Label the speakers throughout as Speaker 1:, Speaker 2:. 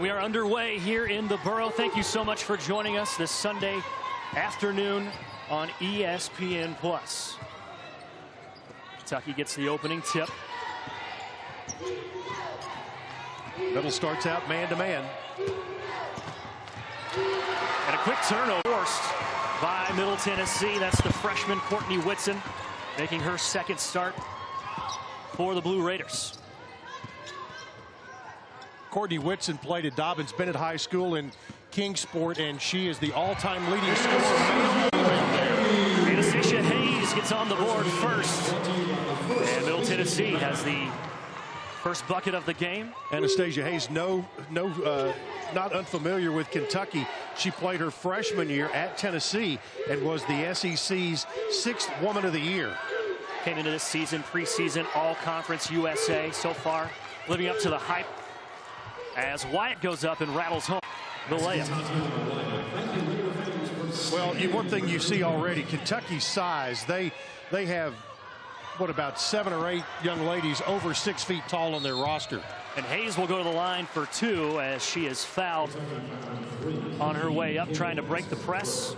Speaker 1: We are underway here in the Borough. Thank you so much for joining us this Sunday afternoon on ESPN+. Kentucky gets the opening tip.
Speaker 2: Middle starts out man-to-man.
Speaker 1: And a quick turnover forced by Middle Tennessee. That's the freshman Courtney Whitson making her second start for the Blue Raiders.
Speaker 2: Courtney Whitson played at Dobbins-Bennett High School in Kingsport, and she is the all-time leading scorer.
Speaker 1: Anastasia Hayes gets on the board first. And Middle Tennessee has the first bucket of the game.
Speaker 2: Anastasia Hayes, not unfamiliar with Kentucky. She played her freshman year at Tennessee and was the SEC's 6th Woman of the Year.
Speaker 1: Came into this season, preseason, All-Conference USA so far, living up to the hype as Wyatt goes up and rattles home the layup.
Speaker 2: Well, one thing you see already, Kentucky's size, they have, what, about 7 or 8 young ladies over 6 feet tall on their roster.
Speaker 1: And Hayes will go to the line for 2 as she is fouled on her way up, trying to break the press.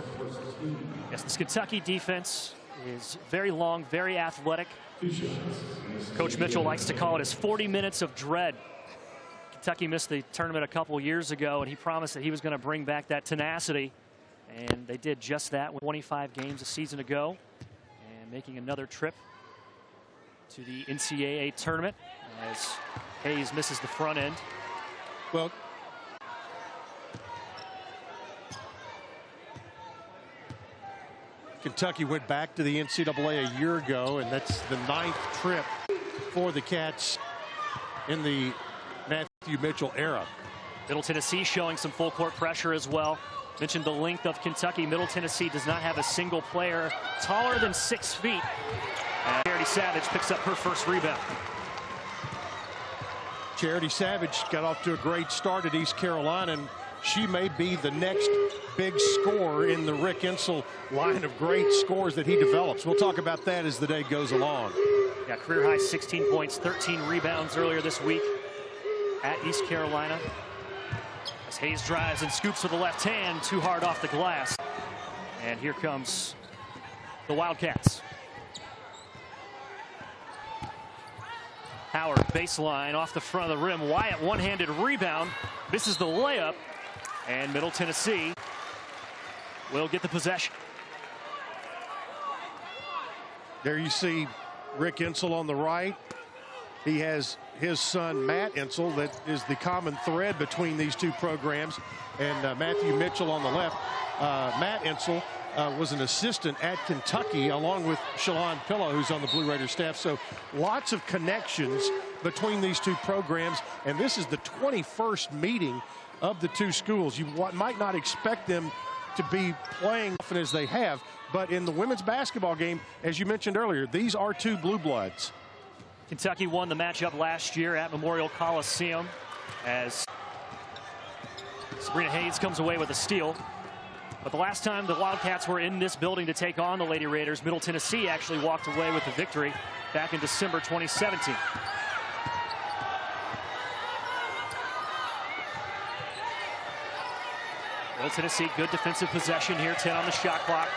Speaker 1: Yes, this Kentucky defense is very long, very athletic. Coach Mitchell likes to call it his 40 minutes of dread. Kentucky missed the tournament a couple years ago, and he promised that he was going to bring back that tenacity. And they did just that with 25 games a season ago, and making another trip to the NCAA tournament as Hayes misses the front end.
Speaker 2: Well, Kentucky went back to the NCAA a year ago, and that's the 9th trip for the Cats in the Matthew Mitchell era.
Speaker 1: Middle Tennessee showing some full court pressure as well. Mentioned the length of Kentucky. Middle Tennessee does not have a single player taller than 6 feet. And Charity Savage picks up her first rebound.
Speaker 2: Charity Savage got off to a great start at East Carolina, and she may be the next big scorer in the Rick Insell line of great scores that he develops. We'll talk about that as the day goes along.
Speaker 1: Yeah, career high 16 points, 13 rebounds earlier this week at East Carolina. As Hayes drives and scoops with the left hand, too hard off the glass. And here comes the Wildcats. Howard baseline off the front of the rim. Wyatt one-handed rebound, misses the layup, and Middle Tennessee will get the possession.
Speaker 2: There you see Rick Insell on the right. He has his son Matt Insell, that is the common thread between these two programs, and Matthew Mitchell on the left. Matt Insell was an assistant at Kentucky along with Shalon Pillow, who's on the Blue Raider staff. So lots of connections between these two programs, and this is the 21st meeting of the two schools. You might not expect them to be playing often as they have, but in the women's basketball game, as you mentioned earlier, these are two blue bloods.
Speaker 1: Kentucky won the matchup last year at Memorial Coliseum as Sabrina Hayes comes away with a steal. But the last time the Wildcats were in this building to take on the Lady Raiders, Middle Tennessee actually walked away with the victory back in December 2017. Middle Tennessee, good defensive possession here, 10 on the shot clock.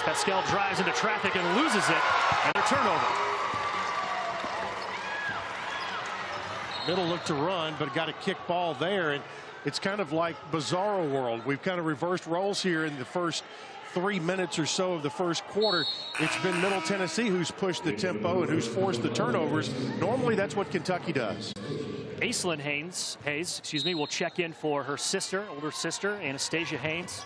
Speaker 1: Paschal drives into traffic and loses it, and a turnover.
Speaker 2: Middle looked to run, but got a kick ball there, and it's kind of like Bizarro World. We've kind of reversed roles here in the first 3 minutes or so of the first quarter. It's been Middle Tennessee who's pushed the tempo and who's forced the turnovers. Normally, that's what Kentucky does.
Speaker 1: Aislinn Hayes, will check in for her sister, older sister, Anastasia Hayes.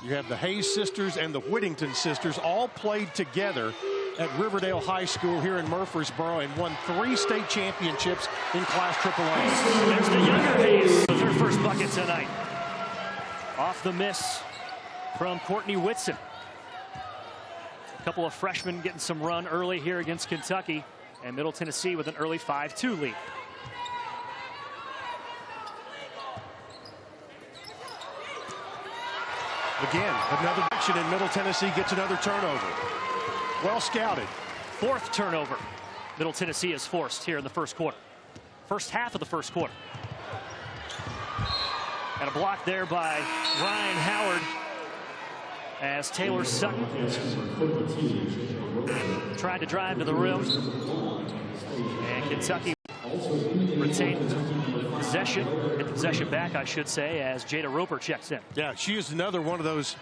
Speaker 2: You have the Hayes sisters and the Whittington sisters all played together at Riverdale High School here in Murfreesboro and won 3 state championships in Class AAA.
Speaker 1: There's the younger Hayes with her first bucket tonight. Off the miss from Courtney Whitson. A couple of freshmen getting some run early here against Kentucky, and Middle Tennessee with an early 5-2 lead.
Speaker 2: Again, another action, and Middle Tennessee gets another turnover. Well scouted.
Speaker 1: 4th turnover Middle Tennessee is forced here in the first quarter. first half of the first quarter. And a block there by Ryan Howard as Taylor Sutton tried to drive to the rim. And Kentucky retained possession, get the possession back, I should say, as Jada Roper checks in.
Speaker 2: Yeah, she is another one of those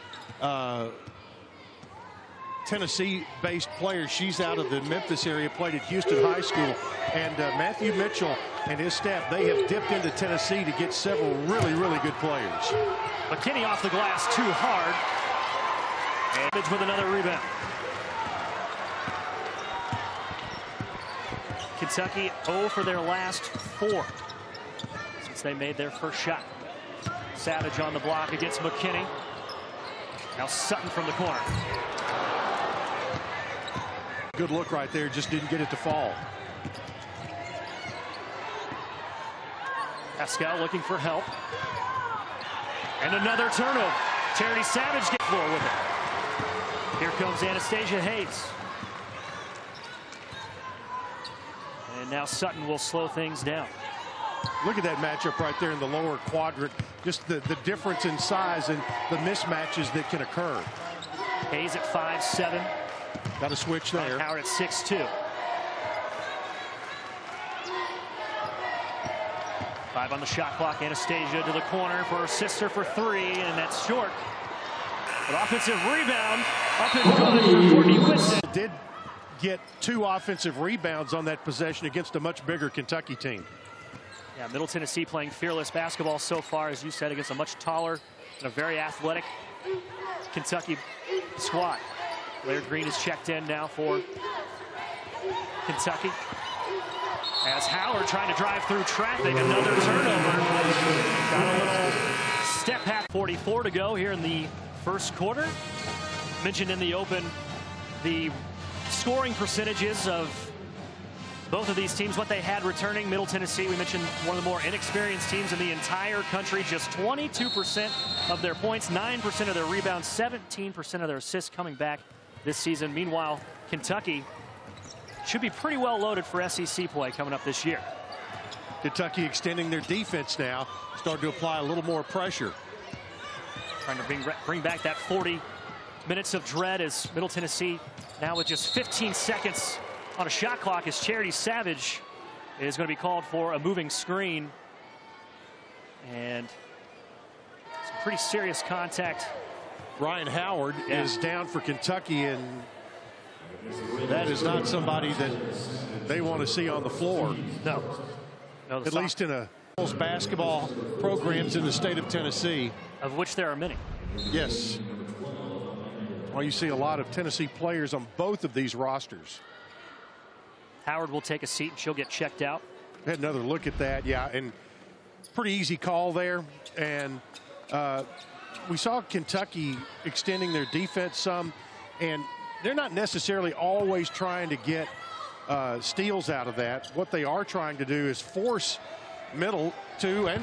Speaker 2: Tennessee-based players. She's out of the Memphis area, played at Houston High School. And Matthew Mitchell and his staff, they have dipped into Tennessee to get several really, really good players.
Speaker 1: McKinney off the glass too hard. And with another rebound. Kentucky 0 for their last 4 since they made their first shot. Savage on the block against McKinney. Now Sutton from the corner.
Speaker 2: Good look right there, just didn't get it to fall.
Speaker 1: Paschal looking for help. And another turnover. Charity Savage gets floor with it. Here comes Anastasia Hayes. And now Sutton will slow things down.
Speaker 2: Look at that matchup right there in the lower quadrant. Just the difference in size and the mismatches that can occur.
Speaker 1: Hayes at 5'7".
Speaker 2: Got a switch there.
Speaker 1: Howard at 6'2". 5 on the shot clock. Anastasia to the corner for her sister for 3, and that's short. An offensive rebound up and good for Courtney Whitson.
Speaker 2: Did get 2 offensive rebounds on that possession against a much bigger Kentucky team.
Speaker 1: Yeah, Middle Tennessee playing fearless basketball so far, as you said, against a much taller and a very athletic Kentucky squad. Laird Green is checked in now for Kentucky. As Howard trying to drive through traffic, another turnover. Got a little step half. 44 to go here in the first quarter. Mentioned in the open the scoring percentages of both of these teams, what they had returning. Middle Tennessee, we mentioned, one of the more inexperienced teams in the entire country. Just 22% of their points, 9% of their rebounds, 17% of their assists coming back this season. Meanwhile, Kentucky should be pretty well loaded for SEC play coming up this year.
Speaker 2: Kentucky extending their defense now, starting to apply a little more pressure.
Speaker 1: Trying to bring back that 40 minutes of dread as Middle Tennessee now with just 15 seconds on a shot clock as Charity Savage is going to be called for a moving screen. And some pretty serious contact.
Speaker 2: Ryan Howard is down for Kentucky, and that is not somebody that they want to see on the floor.
Speaker 1: No.
Speaker 2: At least in a basketball programs in the state of Tennessee.
Speaker 1: Of which there are many.
Speaker 2: Yes. Well, you see a lot of Tennessee players on both of these rosters.
Speaker 1: Howard will take a seat and she'll get checked out.
Speaker 2: Had another look at that, yeah, and pretty easy call there. And we saw Kentucky extending their defense some, and they're not necessarily always trying to get steals out of that. What they are trying to do is force Middle to, and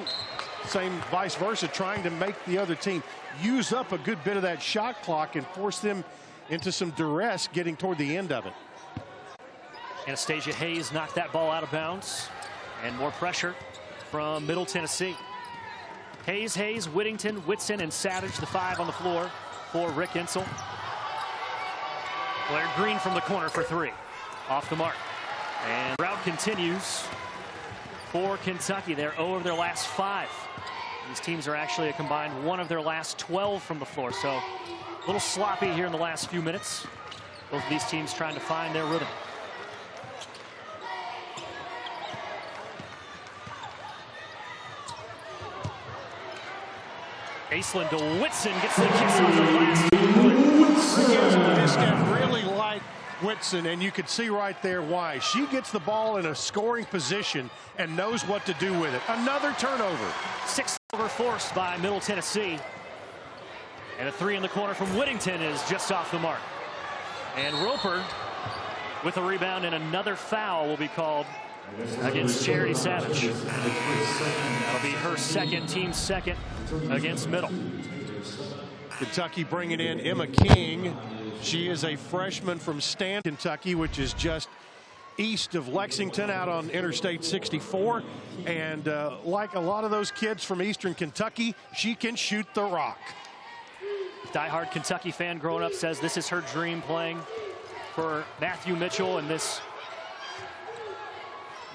Speaker 2: same vice versa, trying to make the other team use up a good bit of that shot clock and force them into some duress getting toward the end of it.
Speaker 1: Anastasia Hayes knocked that ball out of bounds, and more pressure from Middle Tennessee. Hayes, Whittington, Whitson, and Savage, the 5 on the floor for Rick Insell. Laird Green from the corner for 3. Off the mark. And route continues for Kentucky. They're 0 of their last 5. These teams are actually a combined 1 of their last 12 from the floor. So a little sloppy here in the last few minutes. Both of these teams trying to find their rhythm. Aislinn to Whitson, gets the kiss off the glass.
Speaker 2: This guy really liked Whitson, and you could see right there why. She gets the ball in a scoring position and knows what to do with it. Another turnover.
Speaker 1: 6 over forced by Middle Tennessee. And a 3 in the corner from Whittington is just off the mark. And Roper with a rebound, and another foul will be called against Charity Savage. That'll be her second, team second against Middle.
Speaker 2: Kentucky bringing in Emma King. She is a freshman from Stanton, Kentucky, which is just east of Lexington out on Interstate 64. And like a lot of those kids from Eastern Kentucky, she can shoot the rock.
Speaker 1: Diehard Kentucky fan growing up says this is her dream, playing for Matthew Mitchell and this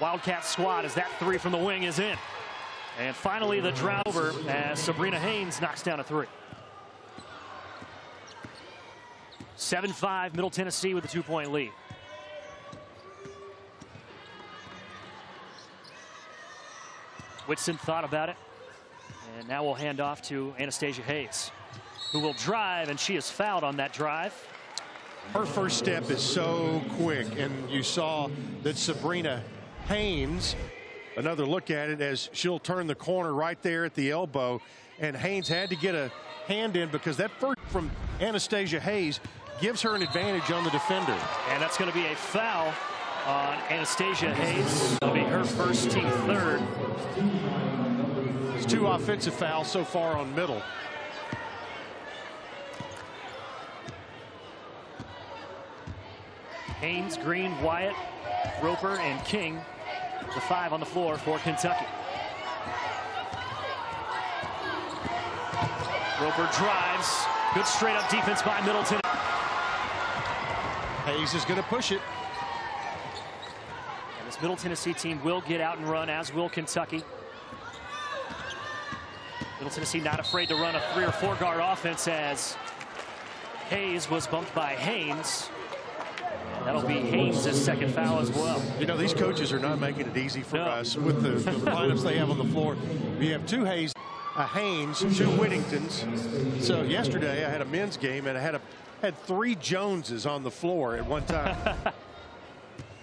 Speaker 1: Wildcat squad, as that three from the wing is in. And finally the drought over as Sabrina Haynes knocks down a three. 7-5 Middle Tennessee with a 2-point lead. Whitson thought about it, and now we'll hand off to Anastasia Hayes, who will drive, and she is fouled on that drive.
Speaker 2: Her first step is so quick, and you saw that Sabrina Haynes, another look at it as she'll turn the corner right there at the elbow, and Haynes had to get a hand in because that first from Anastasia Hayes gives her an advantage on the defender.
Speaker 1: And that's going to be a foul on Anastasia Hayes. It'll be her first, team third.
Speaker 2: There's 2 offensive fouls so far on Middle.
Speaker 1: Haynes, Green, Wyatt, Roper, and King, the 5 on the floor for Kentucky. Roper drives. Good straight-up defense by Middleton.
Speaker 2: Hayes is going to push it.
Speaker 1: And this Middle Tennessee team will get out and run, as will Kentucky. Middle Tennessee not afraid to run a 3 or 4 guard offense, as Hayes was bumped by Haynes. That'll be Haynes' second foul as well.
Speaker 2: You know, these coaches are not making it easy for us with the lineups they have on the floor. We have 2 Hayes, a Haynes, 2 Whittingtons. So yesterday I had a men's game and I had 3 Joneses on the floor at one time.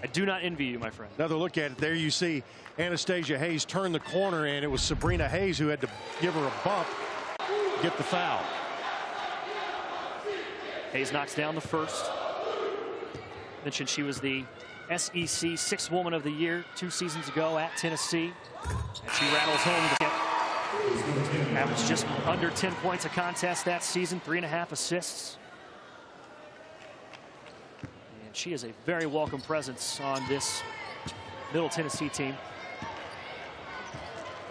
Speaker 1: I do not envy you, my friend.
Speaker 2: Another look at it. There you see Anastasia Hayes turn the corner, and it was Sabrina Hayes who had to give her a bump, get the foul.
Speaker 1: Hayes knocks down the first. Mentioned she was the SEC 6th Woman of the Year 2 seasons ago at Tennessee. And she rattles home the get. Averaged just under 10 points a contest that season, 3.5 assists. And she is a very welcome presence on this Middle Tennessee team.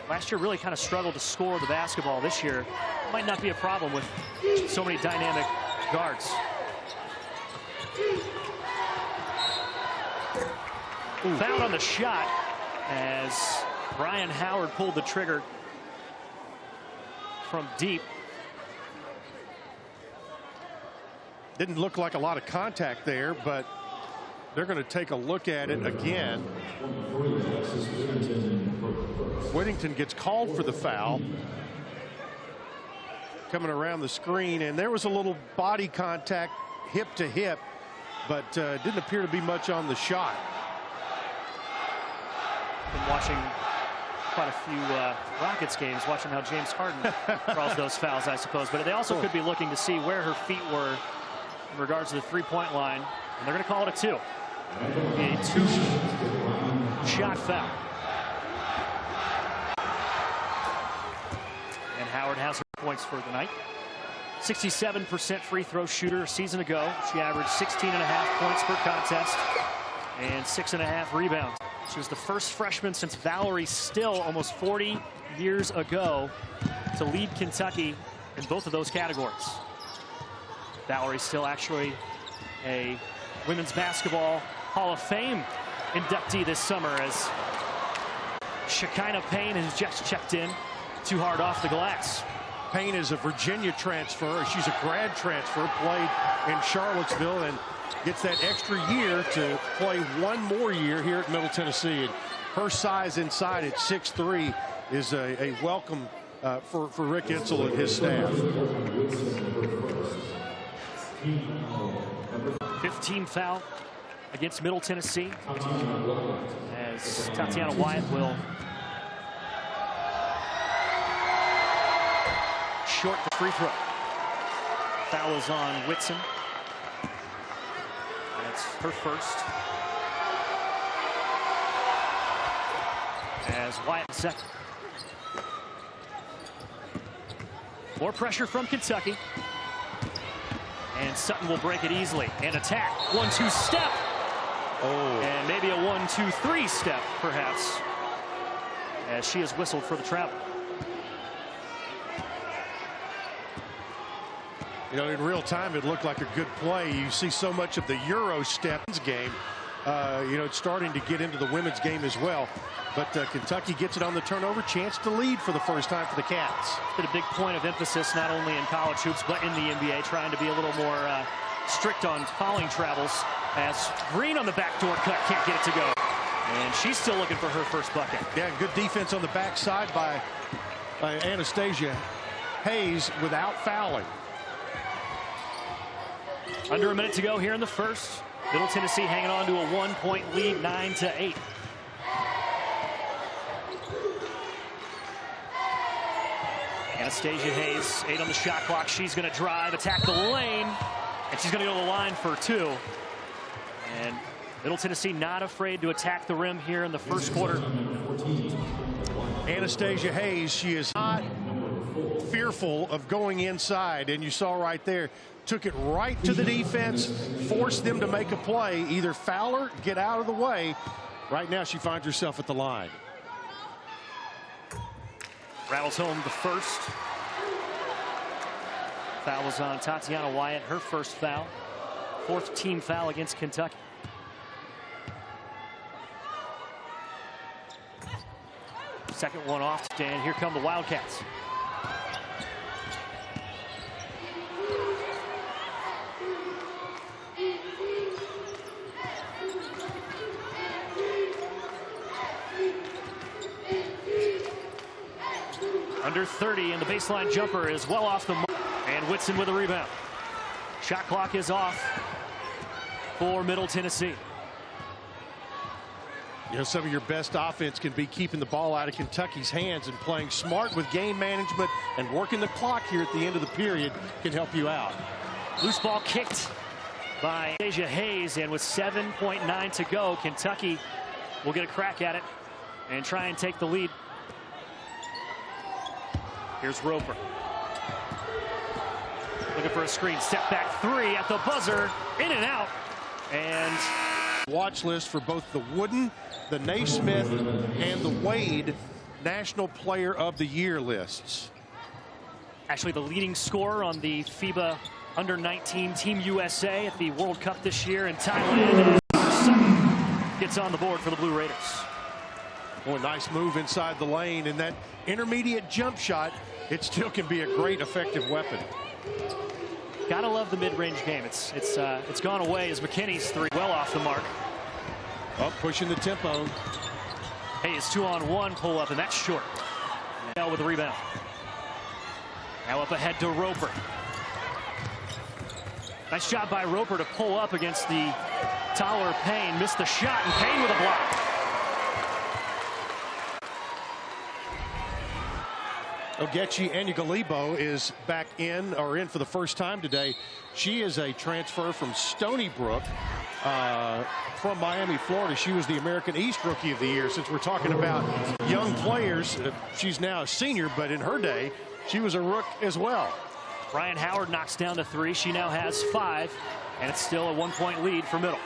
Speaker 1: Last year really kind of struggled to score the basketball. This year might not be a problem with so many dynamic guards. Fouled on the shot as Brian Howard pulled the trigger from deep.
Speaker 2: Didn't look like a lot of contact there, but they're going to take a look at it again. Whittington gets called for the foul. Coming around the screen, and there was a little body contact hip to hip, but didn't appear to be much on the shot.
Speaker 1: Been watching quite a few Rockets games, watching how James Harden draws those fouls, I suppose. But they also could be looking to see where her feet were in regards to the 3-point line. And they're going to call it a 2. A 2-shot foul. And Howard has her points for the night. 67% free throw shooter a season ago. She averaged 16.5 points per contest and 6.5 rebounds. She was the first freshman since Valerie Still almost 40 years ago to lead Kentucky in both of those categories. Valerie Still actually a Women's Basketball Hall of Fame inductee this summer, as Shekinah Payne has just checked in too hard off the glass.
Speaker 2: Payne is a Virginia transfer. She's a grad transfer, played in Charlottesville, and gets that extra year to play 1 more year here at Middle Tennessee. And her size inside at 6'3" is a welcome for Rick Insel and his staff.
Speaker 1: 15 foul against Middle Tennessee, as Tatiana Wyatt will short the free throw. Foul is on Whitson. That's her first. As Wyatt second. More pressure from Kentucky. And Sutton will break it easily and attack. 1-2 step. And maybe a 1-2-3 step, perhaps, as she is whistled for the travel.
Speaker 2: You know, in real time, it looked like a good play. You see so much of the Euro steps game. You know, it's starting to get into the women's game as well. But Kentucky gets it on the turnover. Chance to lead for the first time for the Cats.
Speaker 1: It's been a big point of emphasis, not only in college hoops, but in the NBA, trying to be a little more strict on fouling travels, as Green on the backdoor cut can't get it to go. And she's still looking for her first bucket.
Speaker 2: Yeah, good defense on the backside by Anastasia Hayes without fouling.
Speaker 1: Under a minute to go here in the first. Middle Tennessee hanging on to a 1-point lead, 9-8. Anastasia Hayes, 8 on the shot clock. She's going to drive, attack the lane, and she's going to go to the line for 2. And Middle Tennessee not afraid to attack the rim here in the first quarter.
Speaker 2: Anastasia Hayes, she is not fearful of going inside, and you saw right there, took it right to the defense, forced them to make a play, either foul her, get out of the way. Right now she finds herself at the line.
Speaker 1: Rattles home the first. Foul was on Tatiana Wyatt, her first foul. 4th team foul against Kentucky. Second one off, and here come the Wildcats. Under 30, and the baseline jumper is well off the mark. And Whitson with a rebound. Shot clock is off for Middle Tennessee.
Speaker 2: You know, some of your best offense can be keeping the ball out of Kentucky's hands, and playing smart with game management and working the clock here at the end of the period can help you out.
Speaker 1: Loose ball kicked by Anastasia Hayes, and with 7.9 to go, Kentucky will get a crack at it and try and take the lead. Here's Roper. Looking for a screen. Step back 3 at the buzzer. In and out. And
Speaker 2: watch list for both the Wooden, the Naismith, and the Wade National Player of the Year lists.
Speaker 1: Actually, the leading scorer on the FIBA Under-19 Team USA at the World Cup this year in Thailand. Gets on the board for the Blue Raiders.
Speaker 2: Boy, nice move inside the lane, and that intermediate jump shot, it still can be a great effective weapon.
Speaker 1: Gotta love the mid-range game. It's gone away as McKinney's 3 well off the mark.
Speaker 2: Up, pushing the tempo.
Speaker 1: Hayes 2-on-1 pull up, and that's short. Now with the rebound. Now up ahead to Roper. Nice job by Roper to pull up against the taller Payne. Missed the shot, and Payne with a block.
Speaker 2: Ogechi Anyagalibo is back in for the first time today. She is a transfer from Stony Brook from Miami, Florida. She was the American East Rookie of the Year. Since we're talking about young players, she's now a senior, but in her day, she was a rook as well.
Speaker 1: Ryan Howard knocks down the 3. She now has 5, and it's still a 1-point lead for Middle.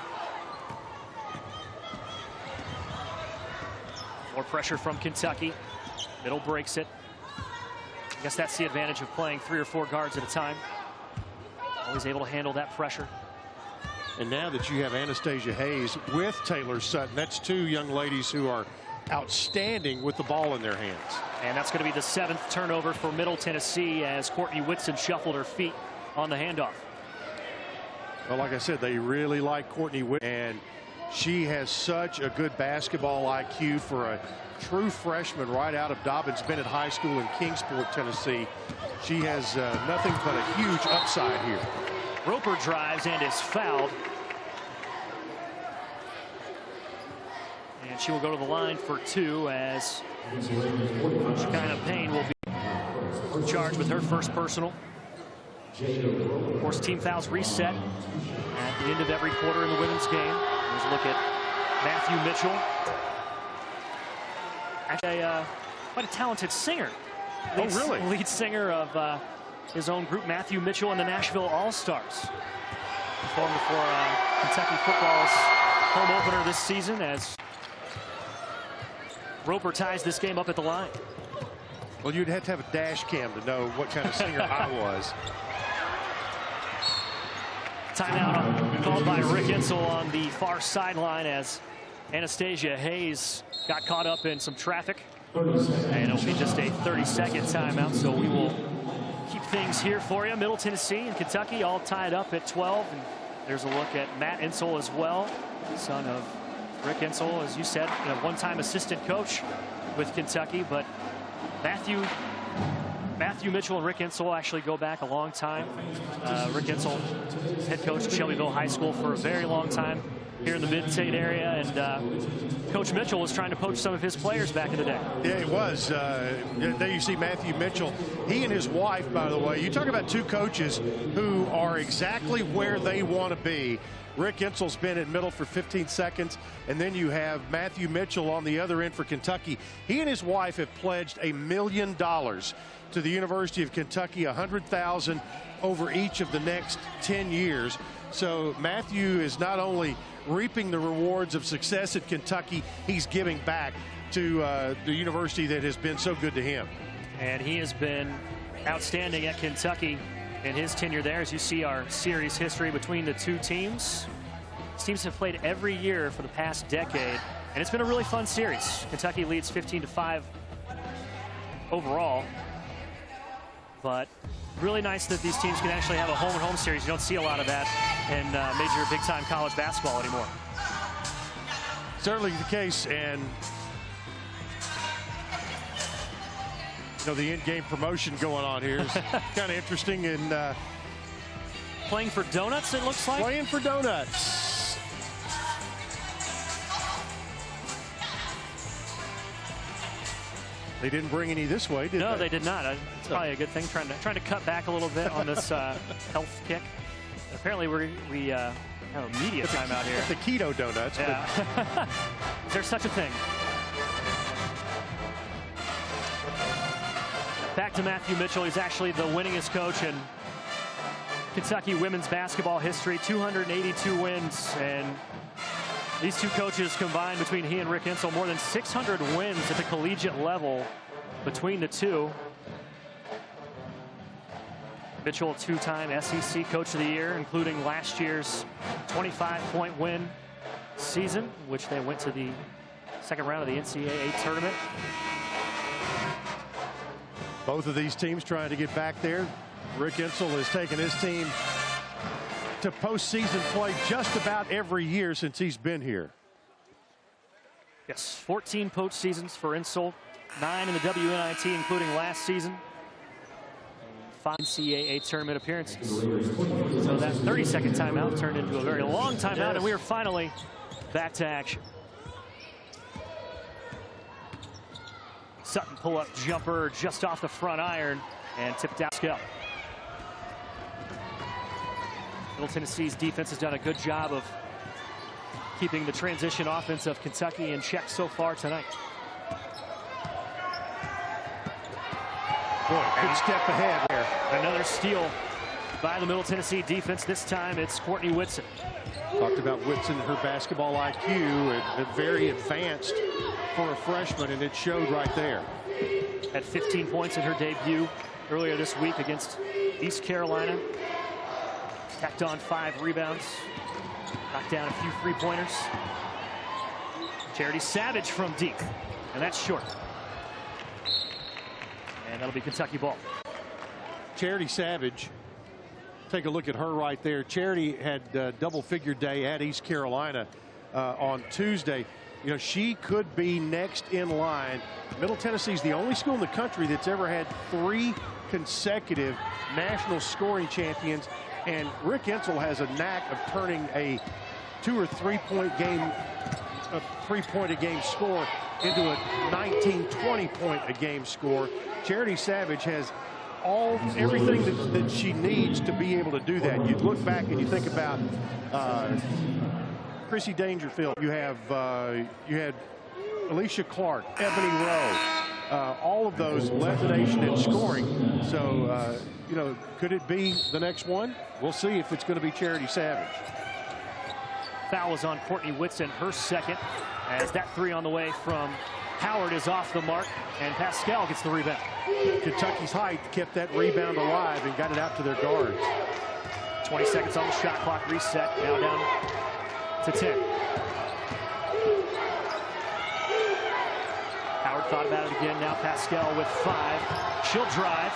Speaker 1: More pressure from Kentucky. Middle breaks it. I guess that's the advantage of playing 3 or 4 guards at a time. Always able to handle that pressure.
Speaker 2: And now that you have Anastasia Hayes with Taylor Sutton, that's 2 young ladies who are outstanding with the ball in their hands.
Speaker 1: And that's going to be the 7th turnover for Middle Tennessee as Courtney Whitson shuffled her feet on the handoff.
Speaker 2: Well, like I said, they really like Courtney Whitson, and she has such a good basketball IQ for a true freshman right out of Dobbins-Bennett High School in Kingsport, Tennessee. She has nothing but a huge upside here.
Speaker 1: Roper drives and is fouled. And she will go to the line for 2 as Shekinah Payne will be charged with her first personal. Of course, team fouls reset at the end of every quarter in the women's game. Here's a look at Matthew Mitchell. Actually, quite a talented singer.
Speaker 2: Really?
Speaker 1: Lead singer of his own group, Matthew Mitchell and the Nashville All-Stars. Performed before Kentucky football's home opener this season as Roper ties this game up at the line.
Speaker 2: Well, you'd have to have a dash cam to know what kind of singer I was.
Speaker 1: Timeout called by Rick Insel on the far sideline as Anastasia Hayes got caught up in some traffic. And it'll be just a 30-second timeout, so we will keep things here for you. Middle Tennessee and Kentucky all tied up at 12. And there's a look at Matt Insel as well, son of Rick Insel, as you said, one-time assistant coach with Kentucky. But Matthew Mitchell and Rick Insel actually go back a long time. Rick Insel, head coach at Shelbyville High School for a very long time here in the Mid-State area, and Coach Mitchell was trying to poach some of his players back in the day.
Speaker 2: Yeah, it was. There you see Matthew Mitchell. He and his wife, by the way, you talk about two coaches who are exactly where they want to be. Rick Insel's been at middle for 15 seconds, and then you have Matthew Mitchell on the other end for Kentucky. He and his wife have pledged $1 million to the University of Kentucky, $100,000 over each of the next 10 years. So Matthew is not only reaping the rewards of success at Kentucky, he's giving back to the university that has been so good to him.
Speaker 1: And he has been outstanding at Kentucky in his tenure there. As you see our series history between the two teams. These teams have played every year for the past decade, and it's been a really fun series. Kentucky leads 15-5 overall, but really nice that these teams can actually have a home-and-home series. You don't see a lot of that in major big-time college basketball anymore.
Speaker 2: Certainly the case, and the in-game promotion going on here is kind of interesting. And
Speaker 1: playing for donuts, it looks like.
Speaker 2: Playing for donuts. They didn't bring any this way, did they?
Speaker 1: No, they did not. It's probably a good thing, trying to cut back a little bit on this health kick. Apparently, we have a media timeout here.
Speaker 2: The keto donuts.
Speaker 1: Yeah. Is there such a thing? Back to Matthew Mitchell. He's actually the winningest coach in Kentucky women's basketball history. 282 wins, and these two coaches combined, between he and Rick Insel, more than 600 wins at the collegiate level between the two. Mitchell, two-time SEC Coach of the Year, including last year's 25-point win season, which they went to the second round of the NCAA tournament.
Speaker 2: Both of these teams trying to get back there. Rick Insel has taken his team to postseason play just about every year since he's been here.
Speaker 1: Yes, 14 postseasons for Insel, 9 in the WNIT, including last season. 5 NCAA tournament appearances. So that 30-second timeout turned into a very long timeout, and we are finally back to action. Sutton pull-up jumper just off the front iron and tipped out. Skill. Middle Tennessee's defense has done a good job of keeping the transition offense of Kentucky in check so far tonight.
Speaker 2: Boy, good step ahead there.
Speaker 1: Another steal by the Middle Tennessee defense. This time it's Courtney Whitson.
Speaker 2: Talked about Whitson, her basketball IQ, and very advanced for a freshman, and it showed right there.
Speaker 1: Had 15 points in her debut earlier this week against East Carolina. Tacked on 5 rebounds. Knocked down a few three-pointers. Charity Savage from deep, and that's short. And that'll be Kentucky ball.
Speaker 2: Charity Savage, take a look at her right there. Charity had double-figure day at East Carolina on Tuesday. You know, she could be next in line. Middle Tennessee is the only school in the country that's ever had 3 consecutive national scoring champions. And Rick Insel has a knack of turning a 2 or 3 point game, a 3-point a game score into a 19-20 point a game score. Charity Savage has everything that she needs to be able to do that. You look back and you think about Chrissy Dangerfield. You had Alicia Clark, Ebony Rowe. All of those led the nation in scoring. So, you know, could it be the next one? We'll see if it's going to be Charity Savage.
Speaker 1: Foul is on Courtney Whitson, her second, as that three on the way from Howard is off the mark, and Paschal gets the rebound.
Speaker 2: Kentucky's height kept that rebound alive and got it out to their guards.
Speaker 1: 20 seconds on the shot clock, reset, now down to 10. Howard thought about it again, now Paschal with 5. She'll drive,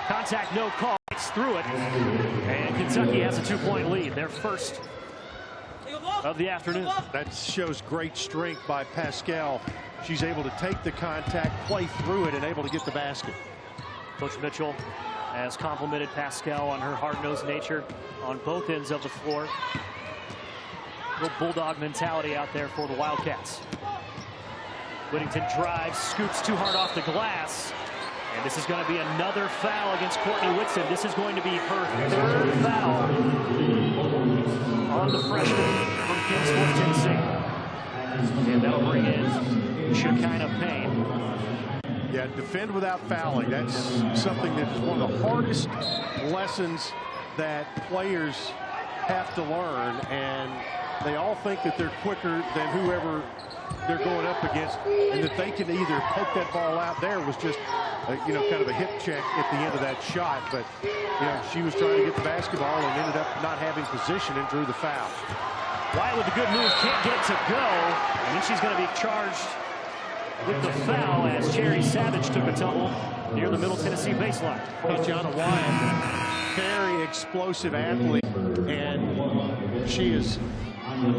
Speaker 1: contact no call, breaks through it, and Kentucky has a 2-point lead, their first of the afternoon.
Speaker 2: That shows great strength by Paschal. She's able to take the contact, play through it, and able to get the basket.
Speaker 1: Coach Mitchell has complimented Paschal on her hard-nosed nature on both ends of the floor. Real bulldog mentality out there for the Wildcats. Whittington drives, scoops too hard off the glass. And this is going to be another foul against Courtney Whitson. This is going to be her 3rd foul on the freshman from Kingsport, Tennessee. And that'll bring in Shekinah Payne.
Speaker 2: Yeah, defend without fouling. That's something that is one of the hardest lessons that players have to learn. And they all think that they're quicker than whoever they're going up against, and that they can either poke that ball out. There was just kind of a hip check at the end of that shot, but she was trying to get the basketball and ended up not having position and drew the foul.
Speaker 1: Wyatt with a good move, can't get it to go, and then she's going to be charged with the foul as Cherry Savage took a tumble near the Middle Tennessee baseline.
Speaker 2: Gianna Wyatt, very explosive athlete, and she is,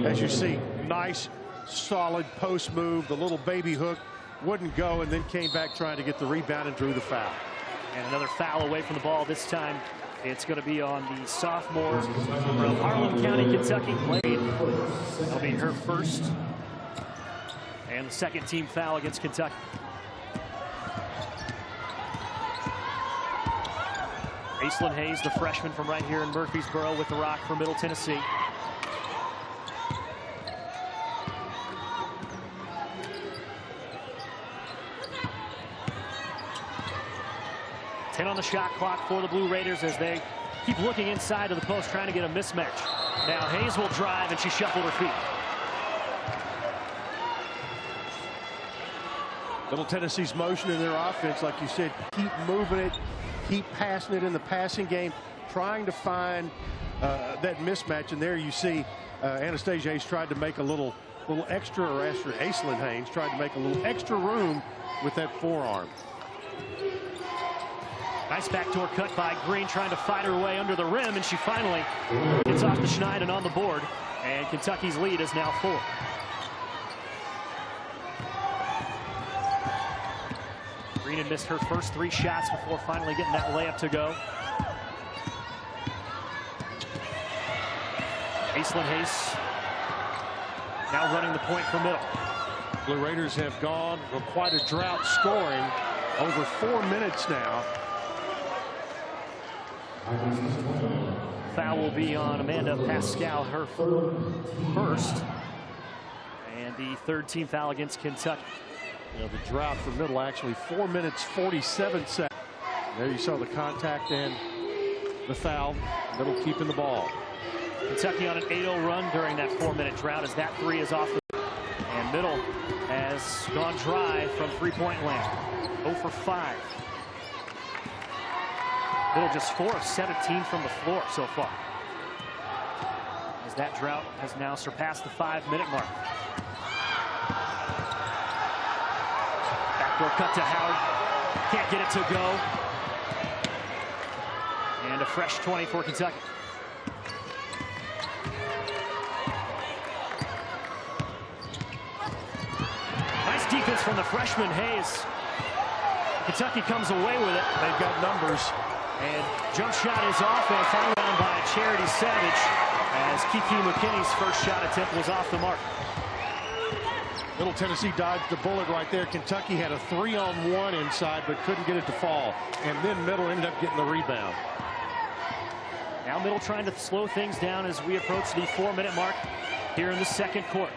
Speaker 2: as you see, nice, solid post move. The little baby hook wouldn't go, and then came back trying to get the rebound and drew the foul.
Speaker 1: And another foul away from the ball. This time it's going to be on the sophomore from Harlan County, Kentucky. That'll be her first and the second team foul against Kentucky. Aislinn Hayes, the freshman from right here in Murfreesboro, with the rock for Middle Tennessee. On the shot clock for the Blue Raiders as they keep looking inside of the post, trying to get a mismatch. Now Hayes will drive, and she shuffled her feet.
Speaker 2: Middle Tennessee's motion in their offense, like you said, keep moving it, keep passing it in the passing game, trying to find that mismatch. And there you see Anastasia Hayes tried to make a little extra, or Aislinn Hayes tried to make a little extra room with that forearm.
Speaker 1: Nice backdoor cut by Green, trying to fight her way under the rim, and she finally gets off the schneid and on the board. And Kentucky's lead is now 4. Green had missed her first 3 shots before finally getting that layup to go. Aislinn Hayes now running the point for Middle.
Speaker 2: Blue Raiders have gone for quite a drought, scoring over 4 minutes now.
Speaker 1: Foul will be on Amanda Paschal, her first, and the 3rd team foul against Kentucky.
Speaker 2: The drought for Middle, actually 4 minutes 47 seconds. There you saw the contact and the foul. Middle keeping the ball.
Speaker 1: Kentucky on an 8-0 run during that 4-minute drought as that 3 is off the, and Middle has gone dry from 3-point land. 0 for 5. Middle just 4 of 17 from the floor so far, as that drought has now surpassed the 5-minute mark. Backdoor cut to Howard, can't get it to go, and a fresh 20 for Kentucky. Nice defense from the freshman Hayes. Kentucky comes away with it.
Speaker 2: They've got numbers.
Speaker 1: And jump shot is off, and foul down by Charity Savage as Kiki McKinney's first shot attempt was off the mark.
Speaker 2: Middle Tennessee dodged the bullet right there. Kentucky had a 3-on-1 inside, but couldn't get it to fall. And then Middle ended up getting the rebound.
Speaker 1: Now Middle trying to slow things down as we approach the 4-minute mark here in the second quarter.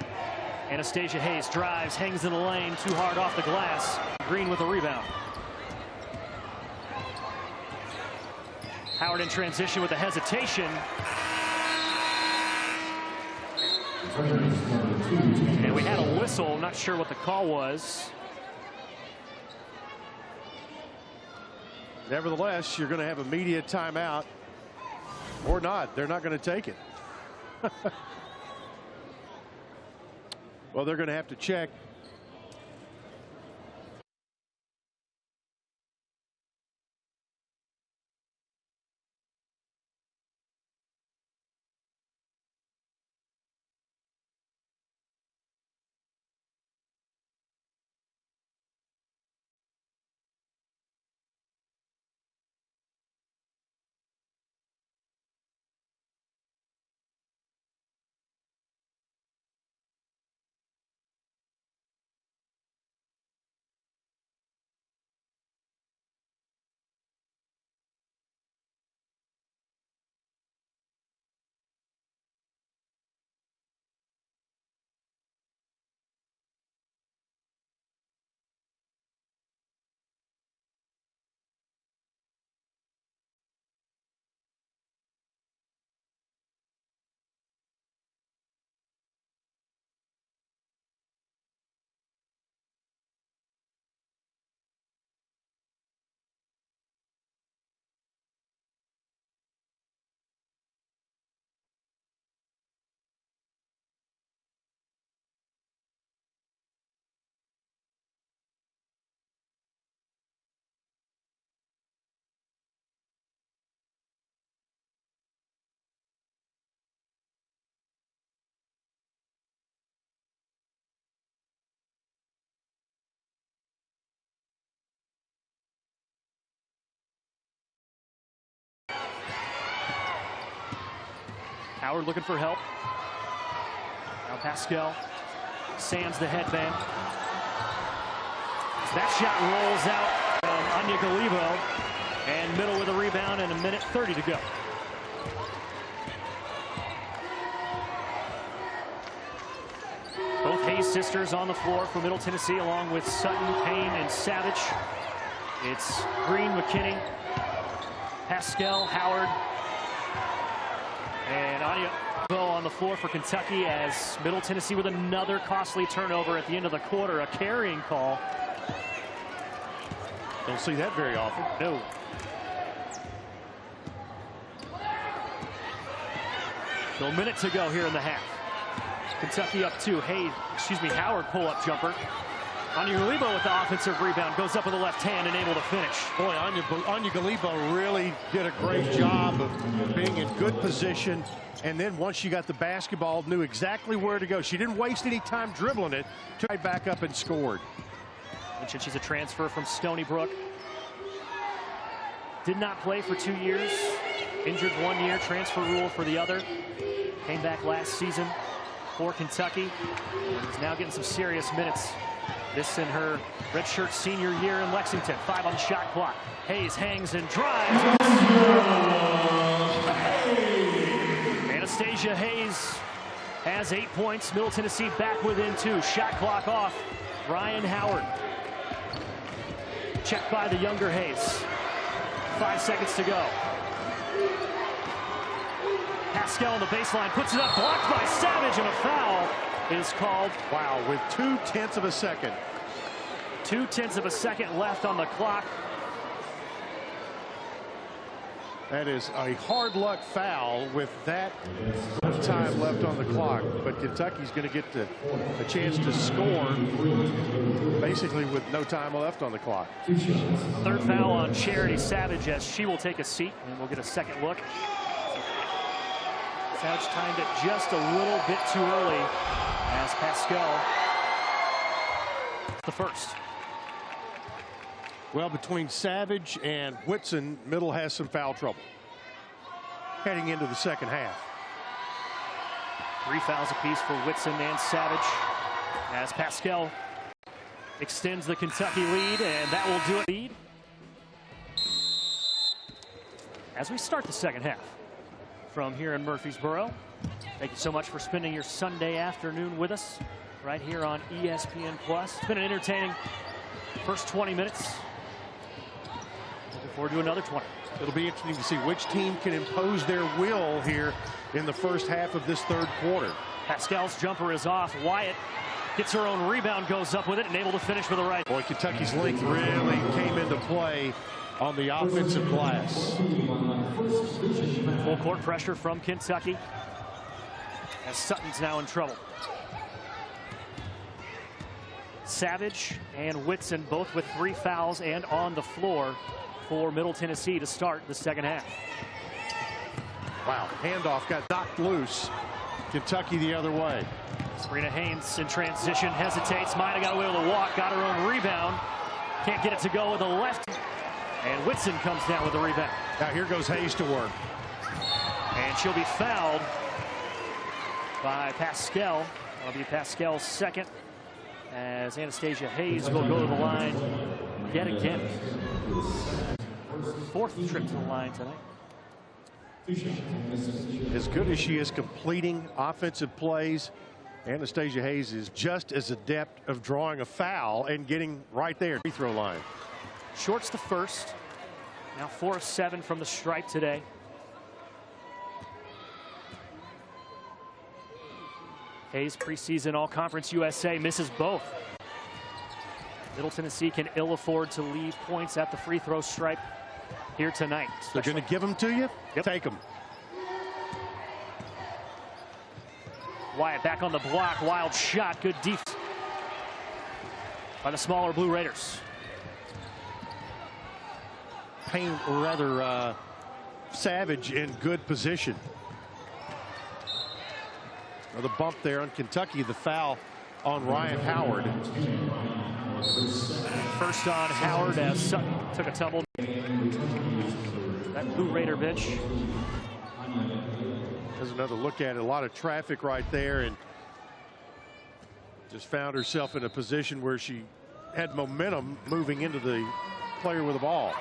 Speaker 1: Anastasia Hayes drives, hangs in the lane, too hard off the glass. Green with a rebound. Howard in transition with a hesitation. And we had a whistle, not sure what the call was.
Speaker 2: Nevertheless, you're going to have a media timeout or not. They're not going to take it. Well, they're going to have to check.
Speaker 1: Howard looking for help. Now Paschal sands the headband. That shot rolls out from Anya Galibo, and Middle with a rebound and 1:30 to go. Both Hayes sisters on the floor for Middle Tennessee, along with Sutton, Payne, and Savage. It's Green, McKinney, Paschal, Howard, and Anya on the floor for Kentucky, as Middle Tennessee with another costly turnover at the end of the quarter, a carrying call.
Speaker 2: Don't see that very often.
Speaker 1: No. So a minute to go here in the half. Kentucky up 2. Howard pull-up jumper. Anya Galibo with the offensive rebound, goes up with the left hand and able to finish.
Speaker 2: Boy, Anya Galibo really did a great job of being in good position, and then once she got the basketball, knew exactly where to go. She didn't waste any time dribbling it, took right back up and scored.
Speaker 1: Mentioned she's a transfer from Stony Brook. Did not play for 2 years. Injured 1 year, transfer rule for the other. Came back last season for Kentucky, and is now getting some serious minutes. This in her redshirt senior year in Lexington. 5 on the shot clock. Hayes hangs and drives. Anastasia Hayes has 8 points. Middle Tennessee back within 2. Shot clock off. Ryan Howard. Checked by the younger Hayes. 5 seconds to go. Paschal on the baseline, puts it up, blocked by Savage, and a foul is called.
Speaker 2: Wow, with 0.2 of a second.
Speaker 1: 0.2 of a second left on the clock.
Speaker 2: That is a hard luck foul with that much time left on the clock. But Kentucky's going to get a chance to score basically with no time left on the clock.
Speaker 1: Third foul on Charity Savage, as she will take a seat, and we'll get a second look. Savage timed it just a little bit too early, as Paschal the first.
Speaker 2: Well, between Savage and Whitson, Middle has some foul trouble heading into the second half.
Speaker 1: 3 fouls apiece for Whitson and Savage, as Paschal extends the Kentucky lead, and that will do it. As we start the second half from here in Murfreesboro, thank you so much for spending your Sunday afternoon with us right here on ESPN+. It's been an entertaining first 20 minutes. Looking forward to another 20.
Speaker 2: It'll be interesting to see which team can impose their will here in the first half of this third quarter.
Speaker 1: Paschal's jumper is off. Wyatt gets her own rebound, goes up with it, and able to finish with the right.
Speaker 2: Boy, Kentucky's length really came into play on the offensive glass.
Speaker 1: Full court pressure from Kentucky as Sutton's now in trouble. Savage and Whitson both with 3 fouls and on the floor for Middle Tennessee to start the second half.
Speaker 2: Wow, handoff got knocked loose. Kentucky the other way.
Speaker 1: Sabrina Haynes in transition, hesitates. Might have got away with a walk, got her own rebound. Can't get it to go with the left. And Whitson comes down with the rebound.
Speaker 2: Now here goes Hayes to work.
Speaker 1: And she'll be fouled by Paschal. That'll be Paschal's second, as Anastasia Hayes will go to the line yet again. 4th trip to the line tonight.
Speaker 2: As good as she is completing offensive plays, Anastasia Hayes is just as adept of drawing a foul and getting right there free throw line.
Speaker 1: Short's the first. Now 4 of 7 from the stripe today. Hayes, preseason All-Conference USA, misses both. Middle Tennessee can ill afford to leave points at the free throw stripe here tonight.
Speaker 2: They're going to give them to you?
Speaker 1: Yep.
Speaker 2: Take them.
Speaker 1: Wyatt back on the block. Wild shot. Good defense by the smaller Blue Raiders.
Speaker 2: Payne, or rather, Savage in good position. The bump there on Kentucky, the foul on Ryan Howard.
Speaker 1: First on Howard as Sutton took a tumble. That Blue Raider bench.
Speaker 2: There's another look at it. A lot of traffic right there, and just found herself in a position where she had momentum moving into the player with the ball.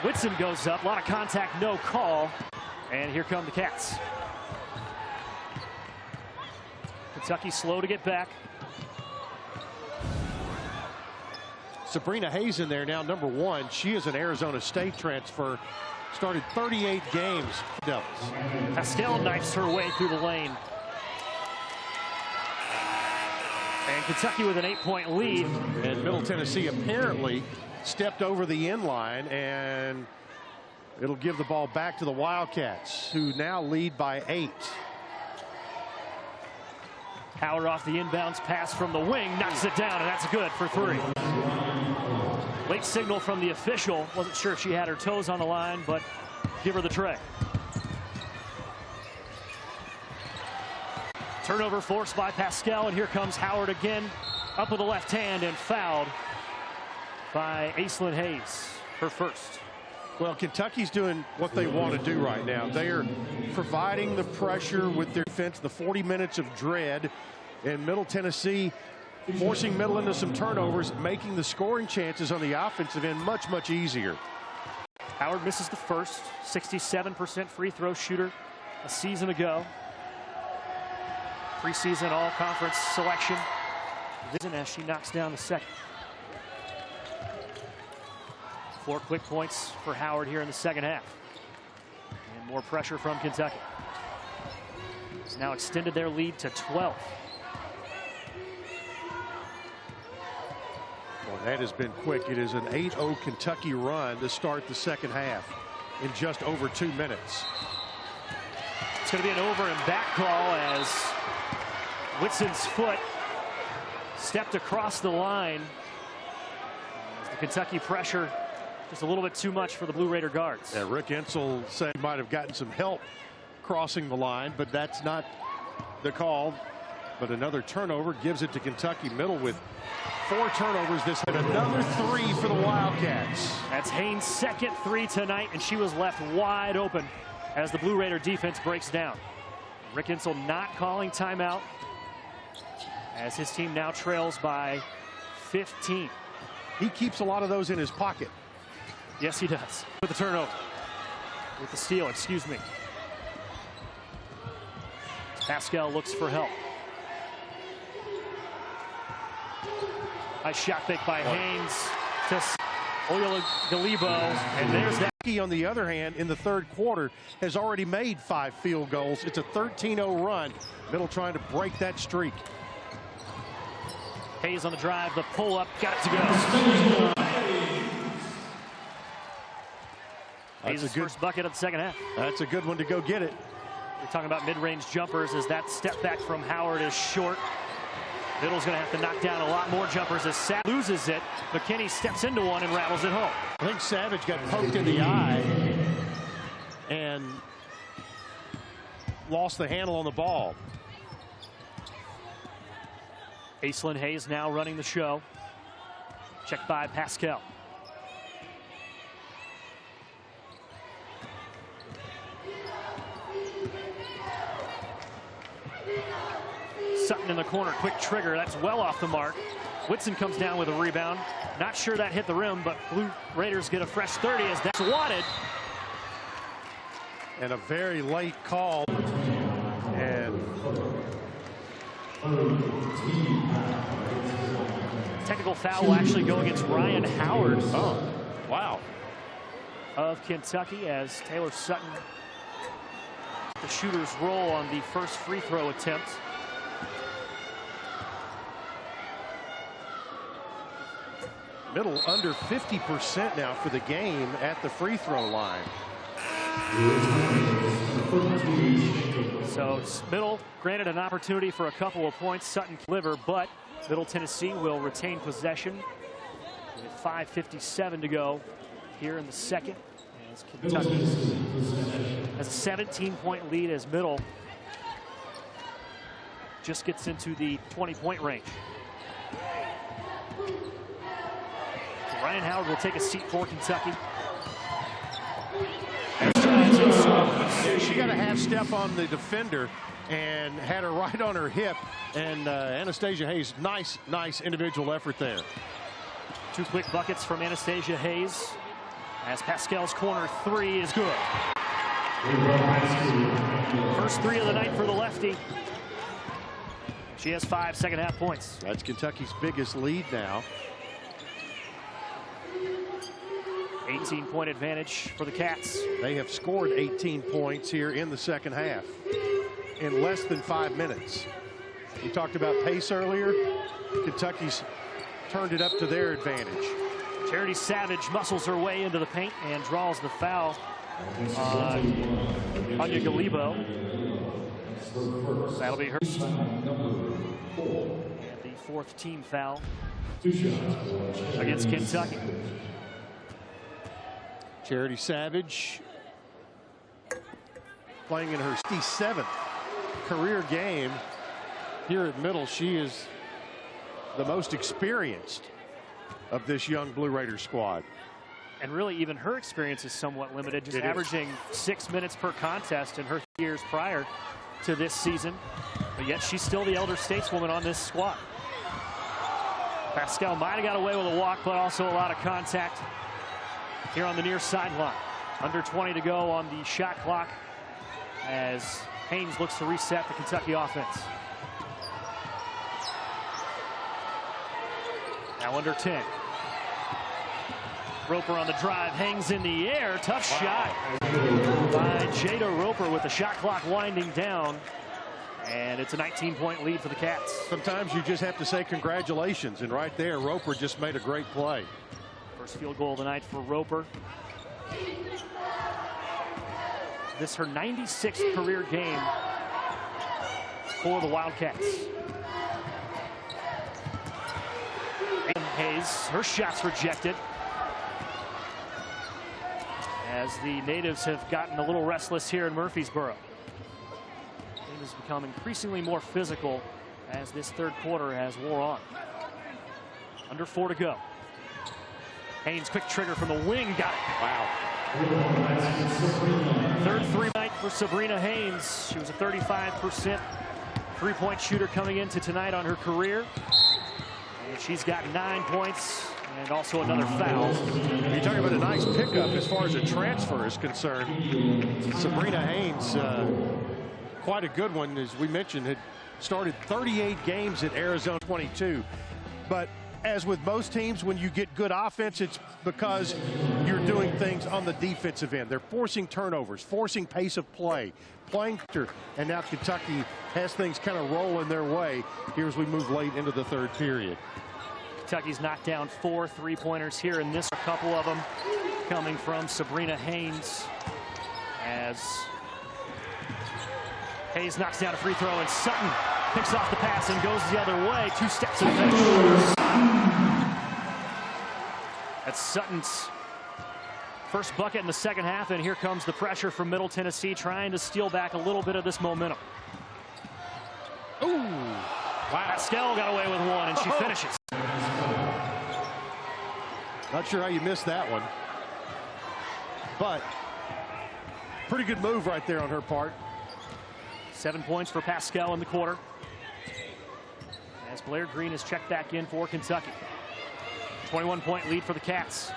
Speaker 1: Whitson goes up. A lot of contact, no call. And here come the Cats. Kentucky slow to get back.
Speaker 2: Sabrina Hayes in there now, number 1. She is an Arizona State transfer. Started 38 games. Devils.
Speaker 1: Paschal knifes her way through the lane. And Kentucky with an 8-point lead.
Speaker 2: And Middle Tennessee apparently stepped over the end line, and it'll give the ball back to the Wildcats, who now lead by 8.
Speaker 1: Howard off the inbounds pass from the wing, knocks it down, and that's good for 3. Late signal from the official. Wasn't sure if she had her toes on the line, but give her the tray. Turnover forced by Paschal, and here comes Howard again, up with the left hand and fouled by Aislinn Hayes, her first.
Speaker 2: Well, Kentucky's doing what they want to do right now. They are providing the pressure with their defense, the 40 minutes of dread, and Middle Tennessee forcing Middle into some turnovers, making the scoring chances on the offensive end much, much easier.
Speaker 1: Howard misses the first, 67% free throw shooter a season ago. Preseason All-Conference selection. As she knocks down the second. 4 quick points for Howard here in the second half. And more pressure from Kentucky. It's now extended their lead to 12.
Speaker 2: Well, that has been quick. It is an 8-0 Kentucky run to start the second half in just over 2 minutes.
Speaker 1: It's going to be an over and back call as Whitson's foot stepped across the line. As the Kentucky pressure just a little bit too much for the Blue Raider guards.
Speaker 2: Yeah, Rick Insell said he might have gotten some help crossing the line, but that's not the call. But another turnover gives it to Kentucky. Middle with 4 turnovers. This had another 3 for the Wildcats.
Speaker 1: That's Haynes' second 3 tonight, and she was left wide open as the Blue Raider defense breaks down. Rick Insell not calling timeout as his team now trails by 15.
Speaker 2: He keeps a lot of those in his pocket.
Speaker 1: Yes, he does. With the turnover. With the steal, excuse me. Paschal looks for help. Nice shot fake by Haynes. Galebo, and there's that.
Speaker 2: On the other hand, in the third quarter, has already made 5 field goals. It's a 13-0 run. Middle trying to break that streak.
Speaker 1: Hayes on the drive, the pull-up, got it to go. Hayes' first bucket of the second half.
Speaker 2: That's a good one to go get it.
Speaker 1: We're talking about mid-range jumpers as that step back from Howard is short. Middle's going to have to knock down a lot more jumpers as Savage loses it. McKinney steps into one and rattles it home.
Speaker 2: I think Savage got poked in the eye and lost the handle on the ball.
Speaker 1: Aislinn Hayes now running the show. Checked by Paschal. Sutton in the corner, quick trigger, that's well off the mark. Whitson comes down with a rebound. Not sure that hit the rim, but Blue Raiders get a fresh 30 as that's wanted.
Speaker 2: And a very late call. And
Speaker 1: technical foul will actually go against Ryan Howard.
Speaker 2: Oh, wow.
Speaker 1: Of Kentucky as Taylor Sutton, the shooter's roll on the first free throw attempt.
Speaker 2: Middle under 50% now for the game at the free throw line.
Speaker 1: So Middle granted an opportunity for a couple of points. Sutton deliver, but Middle Tennessee will retain possession with 5:57 to go here in the second. As Kentucky has a 17-point lead as Middle just gets into the 20-point range. Ryan Howard will take a seat for Kentucky.
Speaker 2: She got a half step on the defender and had her right on her hip. And Anastasia Hayes, nice individual effort there.
Speaker 1: 2 quick buckets from Anastasia Hayes as Paschal's corner 3 is good. First 3 of the night for the lefty. She has 5 second half points.
Speaker 2: That's Kentucky's biggest lead now.
Speaker 1: 18-point advantage for the Cats.
Speaker 2: They have scored 18 points here in the second half in less than 5 minutes. We talked about pace earlier. Kentucky's turned it up to their advantage.
Speaker 1: Charity Savage muscles her way into the paint and draws the foul on Anya Galebo. That'll be her. And the 4th team foul against Kentucky.
Speaker 2: Charity Savage playing in her 67th career game here at Middle. She is the most experienced of this young Blue Raider squad.
Speaker 1: And really, even her experience is somewhat limited, just averaging 6 minutes per contest in her years prior to this season. But yet she's still the elder stateswoman on this squad. Paschal might have got away with a walk, but also a lot of contact here on the near sideline. Under 20 to go on the shot clock as Haynes looks to reset the Kentucky offense. Now under 10. Roper on the drive, hangs in the air. Tough shot by Jada Roper with the shot clock winding down. And it's a 19-point lead for the Cats. Sometimes you just have to say congratulations. And right there, Roper just made a great play. First field goal of the night for Roper. This her 96th career game for the Wildcats. Hayes, her shot's rejected. As the natives have gotten a little restless here in Murfreesboro. The game has become increasingly more physical as this third quarter has wore on. Under 4 to go. Haynes, quick trigger from the wing, got it. Wow. Third 3 night for Sabrina Haynes. She was a 35% three-point shooter coming into tonight on her career. And she's got 9 points and also another foul.
Speaker 2: You're talking about a nice pickup as far as a transfer is concerned. Sabrina Haynes, quite a good one, as we mentioned, had started 38 games at Arizona 22. But as with most teams, when you get good offense, it's because you're doing things on the defensive end. They're forcing turnovers, forcing pace of play, playing, and now Kentucky has things kind of rolling their way here as we move late into the third period.
Speaker 1: Kentucky's knocked down 4 3-pointers here in this. A couple of them coming from Sabrina Haynes, as Hayes knocks down a free throw, and Sutton picks off the pass and goes the other way. 2 steps and finish. That's Sutton's first bucket in the second half, and here comes the pressure from Middle Tennessee, trying to steal back a little bit of this momentum.
Speaker 2: Ooh, wow.
Speaker 1: Paschal got away with one, and she finishes.
Speaker 2: Not sure how you missed that one, but pretty good move right there on her part.
Speaker 1: 7 points for Paschal in the quarter, as Blair Green is checked back in for Kentucky. 21-point lead for the Cats.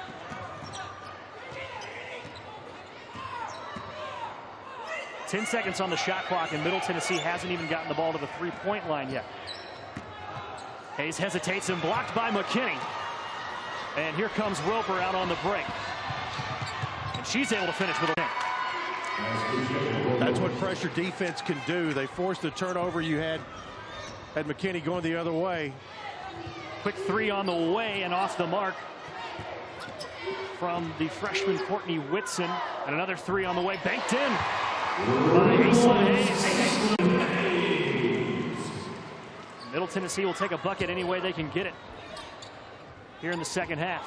Speaker 1: Ten seconds on the shot clock, and Middle Tennessee hasn't even gotten the ball to the three-point line yet. Hayes hesitates and blocked by McKinney. And here comes Roper out on the break. And she's able to finish with a win.
Speaker 2: That's what pressure defense can do. They forced the turnover. You had McKinney going the other way.
Speaker 1: Quick three on the way and off the mark from the freshman Courtney Whitson. And another three on the way, banked in by Aislinn Hayes. Middle Tennessee will take a bucket any way they can get it here in the second half.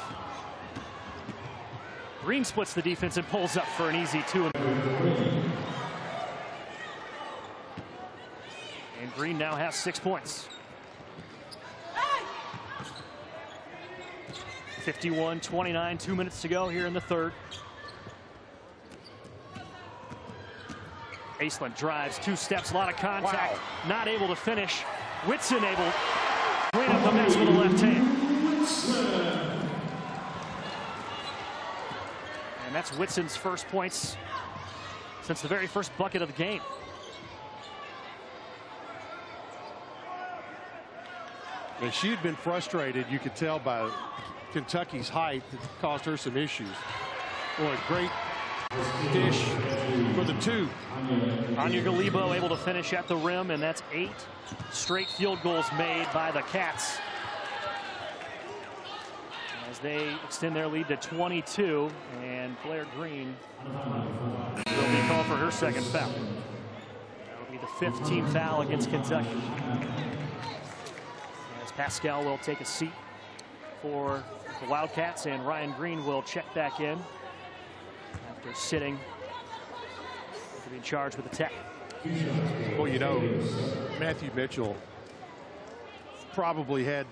Speaker 1: Green splits the defense and pulls up for an easy 2. And Green now has 6 points. 51-29, 2 minutes to go here in the third. Aislinn drives, 2 steps, a lot of contact, not able to finish. Whitson able to clean up the mess with the left hand. And that's Whitson's first points since the very first bucket of the game.
Speaker 2: And she had been frustrated, you could tell by Kentucky's height, that caused her some issues. Boy, great dish for the 2.
Speaker 1: Anya Galibo able to finish at the rim, and that's 8 straight field goals made by the Cats, as they extend their lead to 22. And Blair Green will be called for her second foul. That'll be the 5th team foul against Kentucky, as Paschal will take a seat for the Wildcats, and Ryan Green will check back in after sitting to be in charge with the tech.
Speaker 2: Well, you know, Matthew Mitchell probably had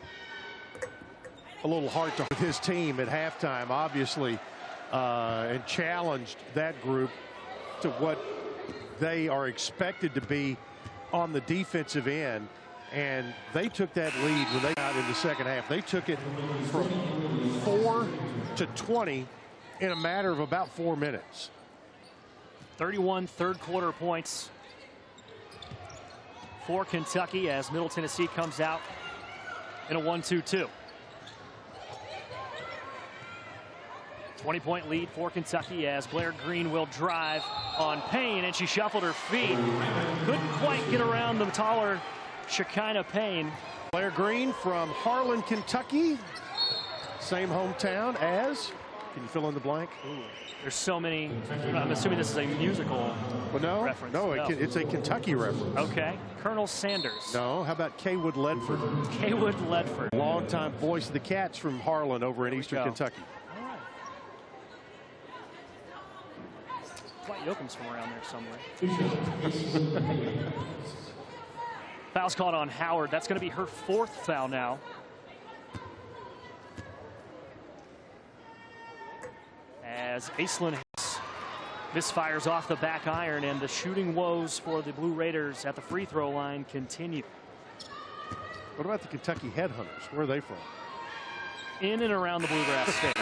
Speaker 2: a little heart with his team at halftime, obviously, and challenged that group to what they are expected to be on the defensive end. And they took that lead when they got in the second half. They took it from 4 to 20 in a matter of about 4 minutes.
Speaker 1: 31 third quarter points for Kentucky, as Middle Tennessee comes out in a 1-2-2. 20-point lead for Kentucky, as Blair Green will drive on Payne, and she shuffled her feet. Couldn't quite get around the taller Shekinah Payne.
Speaker 2: Blair Green from Harlan, Kentucky. Same hometown as, can you fill in the blank?
Speaker 1: Ooh, there's so many. I'm assuming this is a musical reference.
Speaker 2: No, it's a Kentucky reference.
Speaker 1: Okay. Colonel Sanders.
Speaker 2: No, how about Kaywood Ledford?
Speaker 1: Kaywood Ledford.
Speaker 2: Longtime voice of the Cats from Harlan over in Eastern Kentucky.
Speaker 1: All right. Dwight Yoakum's from around there somewhere. Foul's called on Howard. That's going to be her 4th foul now. As Aislinn misfires off the back iron, and the shooting woes for the Blue Raiders at the free throw line continue.
Speaker 2: What about the Kentucky Headhunters? Where are they from?
Speaker 1: In and around the Bluegrass State.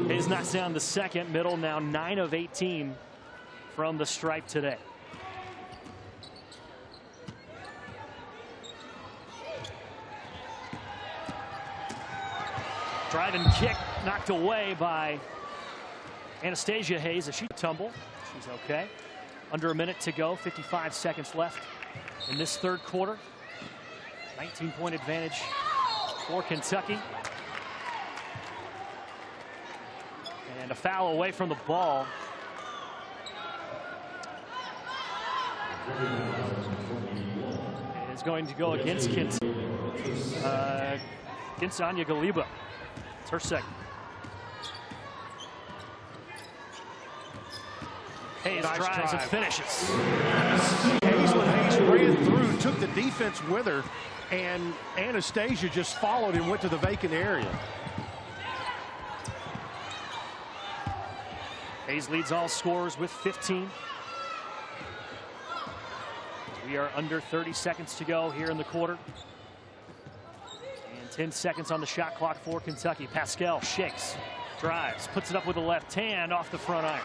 Speaker 1: Hayes knocks down the second. Middle now 9 of 18 from the stripe today. Driving kick knocked away by Anastasia Hayes as she tumble. She's okay. Under a minute to go, 55 seconds left in this third quarter. 19-point advantage for Kentucky. And a foul away from the ball. It is going to go against Anya Galiba. It's her second. Hayes
Speaker 2: nice
Speaker 1: drives
Speaker 2: drive.
Speaker 1: and finishes.
Speaker 2: Hayes ran through, took the defense with her, and Anastasia just followed and went to the vacant area.
Speaker 1: Hayes leads all scorers with 15. We are under 30 seconds to go here in the quarter. And 10 seconds on the shot clock for Kentucky. Paschal shakes, drives, puts it up with the left hand off the front iron.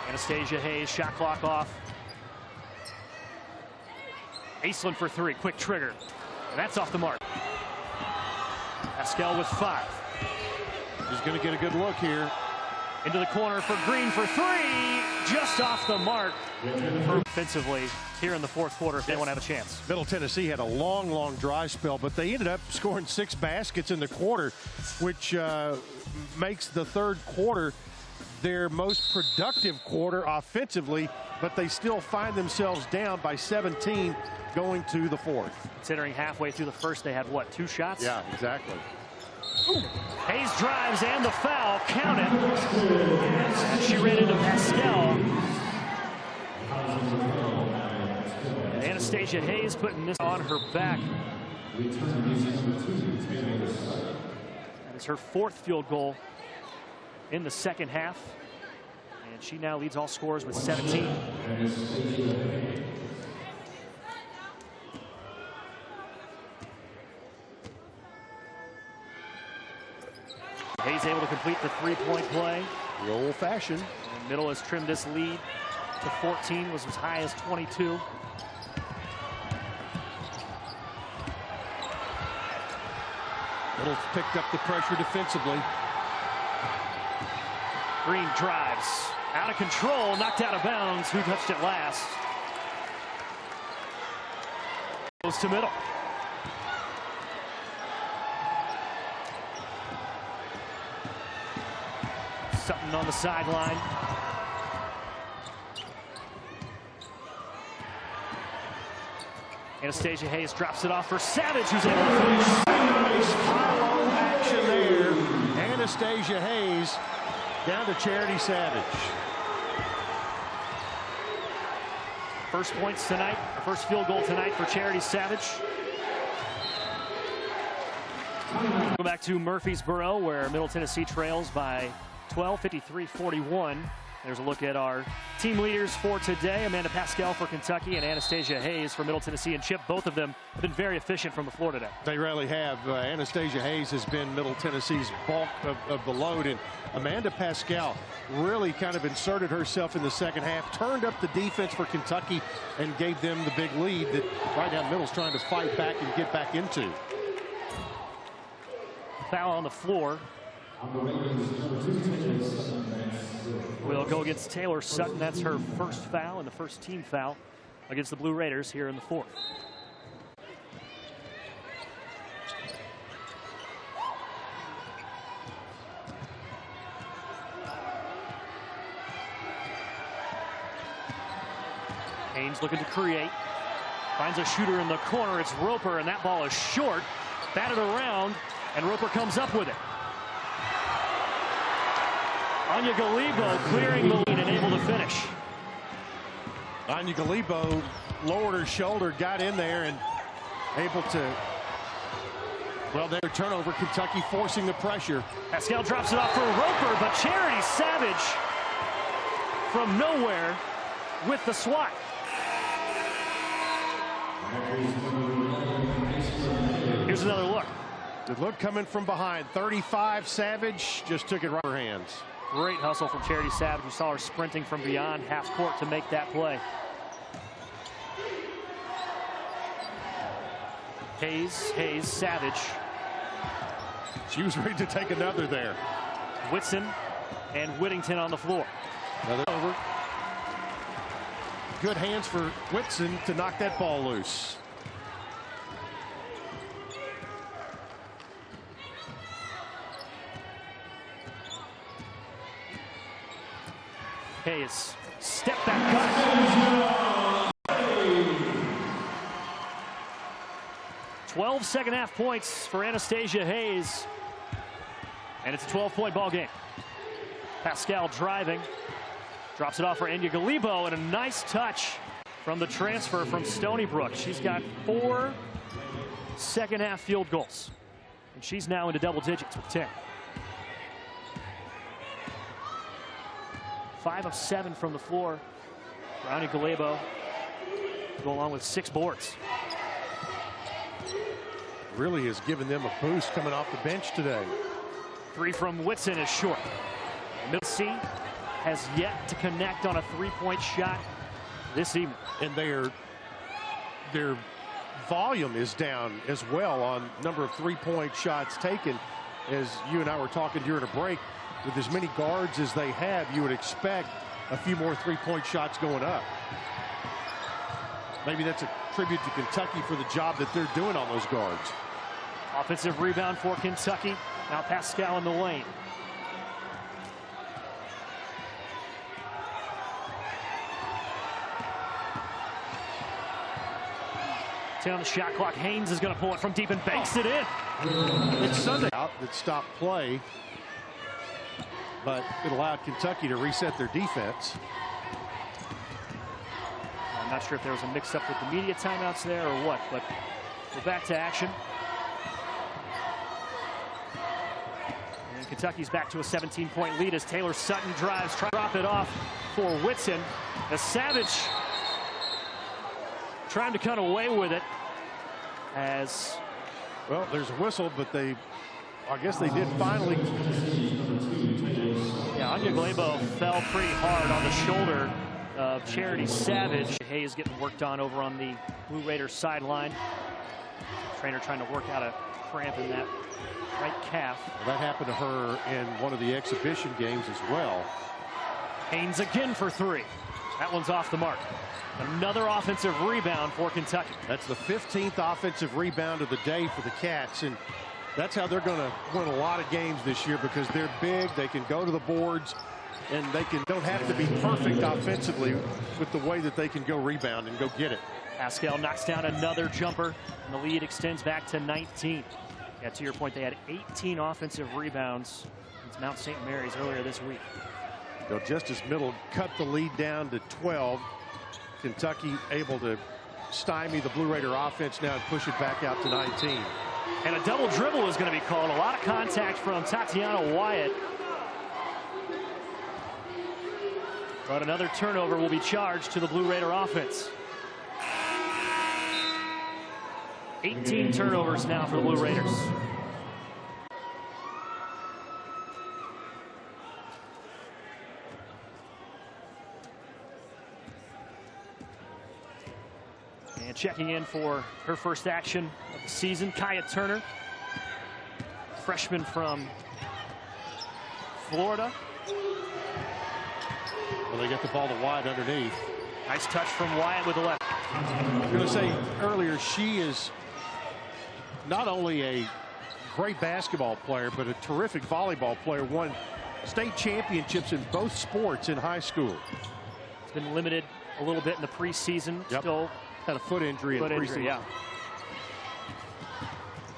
Speaker 1: Anastasia Hayes, shot clock off. Aislinn for three, quick trigger. And that's off the mark. Paschal with 5.
Speaker 2: He's going to get a good look here.
Speaker 1: Into the corner for Green for 3. Just off the mark. Offensively here in the fourth quarter if they want to have a chance.
Speaker 2: Middle Tennessee had a long dry spell, but they ended up scoring 6 baskets in the quarter, which makes the third quarter their most productive quarter offensively, but they still find themselves down by 17 going to the fourth.
Speaker 1: Considering halfway through the first they had, what, 2 shots?
Speaker 2: Yeah, exactly.
Speaker 1: Hayes drives and the foul, count it. And she ran into Paschal. And Anastasia Hayes putting this on her back. That is her 4th field goal in the second half. And she now leads all scorers with 17. Hayes able to complete the 3-point play.
Speaker 2: The old-fashioned.
Speaker 1: And Middle has trimmed this lead to 14, was as high as 22.
Speaker 2: Middle picked up the pressure defensively.
Speaker 1: Green drives, out of control, knocked out of bounds. Who touched it last? Goes to Middle. Sutton on the sideline. Anastasia Hayes drops it off for Savage, who's able to finish.
Speaker 2: Nice high-low action there. Anastasia Hayes down to Charity Savage.
Speaker 1: First points tonight, the first field goal tonight for Charity Savage. Go back to Murfreesboro, where Middle Tennessee trails by 12, 53-41. There's a look at our team leaders for today. Amanda Paschal for Kentucky and Anastasia Hayes for Middle Tennessee. And Chip, both of them have been very efficient from the floor today.
Speaker 2: They really have. Anastasia Hayes has been Middle Tennessee's bulk of the load. And Amanda Paschal really kind of inserted herself in the second half, turned up the defense for Kentucky, and gave them the big lead that right now Middle's trying to fight back and get back into.
Speaker 1: Foul on the floor. Will go against Taylor Sutton. That's her first foul and the first team foul against the Blue Raiders here in the fourth. Haynes looking to create. Finds a shooter in the corner. It's Roper, and that ball is short. Batted around, and Roper comes up with it. Anya Galiba clearing the lead and able to finish.
Speaker 2: Anya Galiba lowered her shoulder, got in there, and able to, well, their turnover. Kentucky forcing the pressure.
Speaker 1: Paschal drops it off for Roper, but Charity Savage from nowhere with the swat. Here's another look.
Speaker 2: The look coming from behind. 35, Savage just took it right in her hands.
Speaker 1: Great hustle from Charity Savage. We saw her sprinting from beyond half court to make that play. Hayes, Savage.
Speaker 2: She was ready to take another there.
Speaker 1: Whitson and Whittington on the floor.
Speaker 2: Another over. Good hands for Whitson to knock that ball loose.
Speaker 1: Hayes, step back cut. 12 second half points for Anastasia Hayes. And it's a 12-point ball game. Paschal driving. Drops it off for Enya Galibo, and a nice touch from the transfer from Stony Brook. She's got 4 second half field goals. And she's now into double digits with 10. 5 of 7 from the floor. Enya Galibo go along with 6 boards.
Speaker 2: Really has given them a boost coming off the bench today.
Speaker 1: 3 from Whitson is short. Missy has yet to connect on a 3-point shot this evening.
Speaker 2: And their volume is down as well on number of 3-point shots taken. As you and I were talking during a break, with as many guards as they have, you would expect a few more 3-point shots going up. Maybe that's a tribute to Kentucky for the job that they're doing on those guards.
Speaker 1: Offensive rebound for Kentucky. Now Paschal in the lane. On the shot clock, Haynes is going to pull it from deep and banks it in.
Speaker 2: It's Sunday out that stopped play, but it allowed Kentucky to reset their defense.
Speaker 1: I'm not sure if there was a mix-up with the media timeouts there or what, but we're back to action. And Kentucky's back to a 17-point lead as Taylor Sutton drives, trying to drop it off for Whitson. As Savage trying to cut away with it. As
Speaker 2: well, there's a whistle, but I guess they did finally.
Speaker 1: Yeah, Enya Galibo fell pretty hard on the shoulder of Charity Savage. Hayes getting worked on over on the Blue Raiders sideline. Trainer trying to work out a cramp in that right calf.
Speaker 2: Well, that happened to her in one of the exhibition games as well.
Speaker 1: Haynes again for 3. That one's off the mark. Another offensive rebound for Kentucky.
Speaker 2: That's the 15th offensive rebound of the day for the Cats, and that's how they're going to win a lot of games this year, because they're big, they can go to the boards, and they don't have to be perfect offensively with the way that they can go rebound and go get it.
Speaker 1: Paschal knocks down another jumper, and the lead extends back to 19. Yeah, to your point, they had 18 offensive rebounds against Mount St. Mary's earlier this week.
Speaker 2: Well, Justice Middle cut the lead down to 12. Kentucky able to stymie the Blue Raider offense now and push it back out to 19.
Speaker 1: And a double dribble is going to be called. A lot of contact from Tatiana Wyatt. But another turnover will be charged to the Blue Raider offense. 18 turnovers now for the Blue Raiders. And checking in for her first action of the season, Kaya Turner, freshman from Florida.
Speaker 2: Well, they get the ball to Wyatt underneath.
Speaker 1: Nice touch from Wyatt with the left.
Speaker 2: I was going to say earlier, she is not only a great basketball player, but a terrific volleyball player. Won state championships in both sports in high school.
Speaker 1: It's been limited a little bit in the preseason.
Speaker 2: Yep.
Speaker 1: Still
Speaker 2: had a foot injury in preseason.
Speaker 1: Yeah.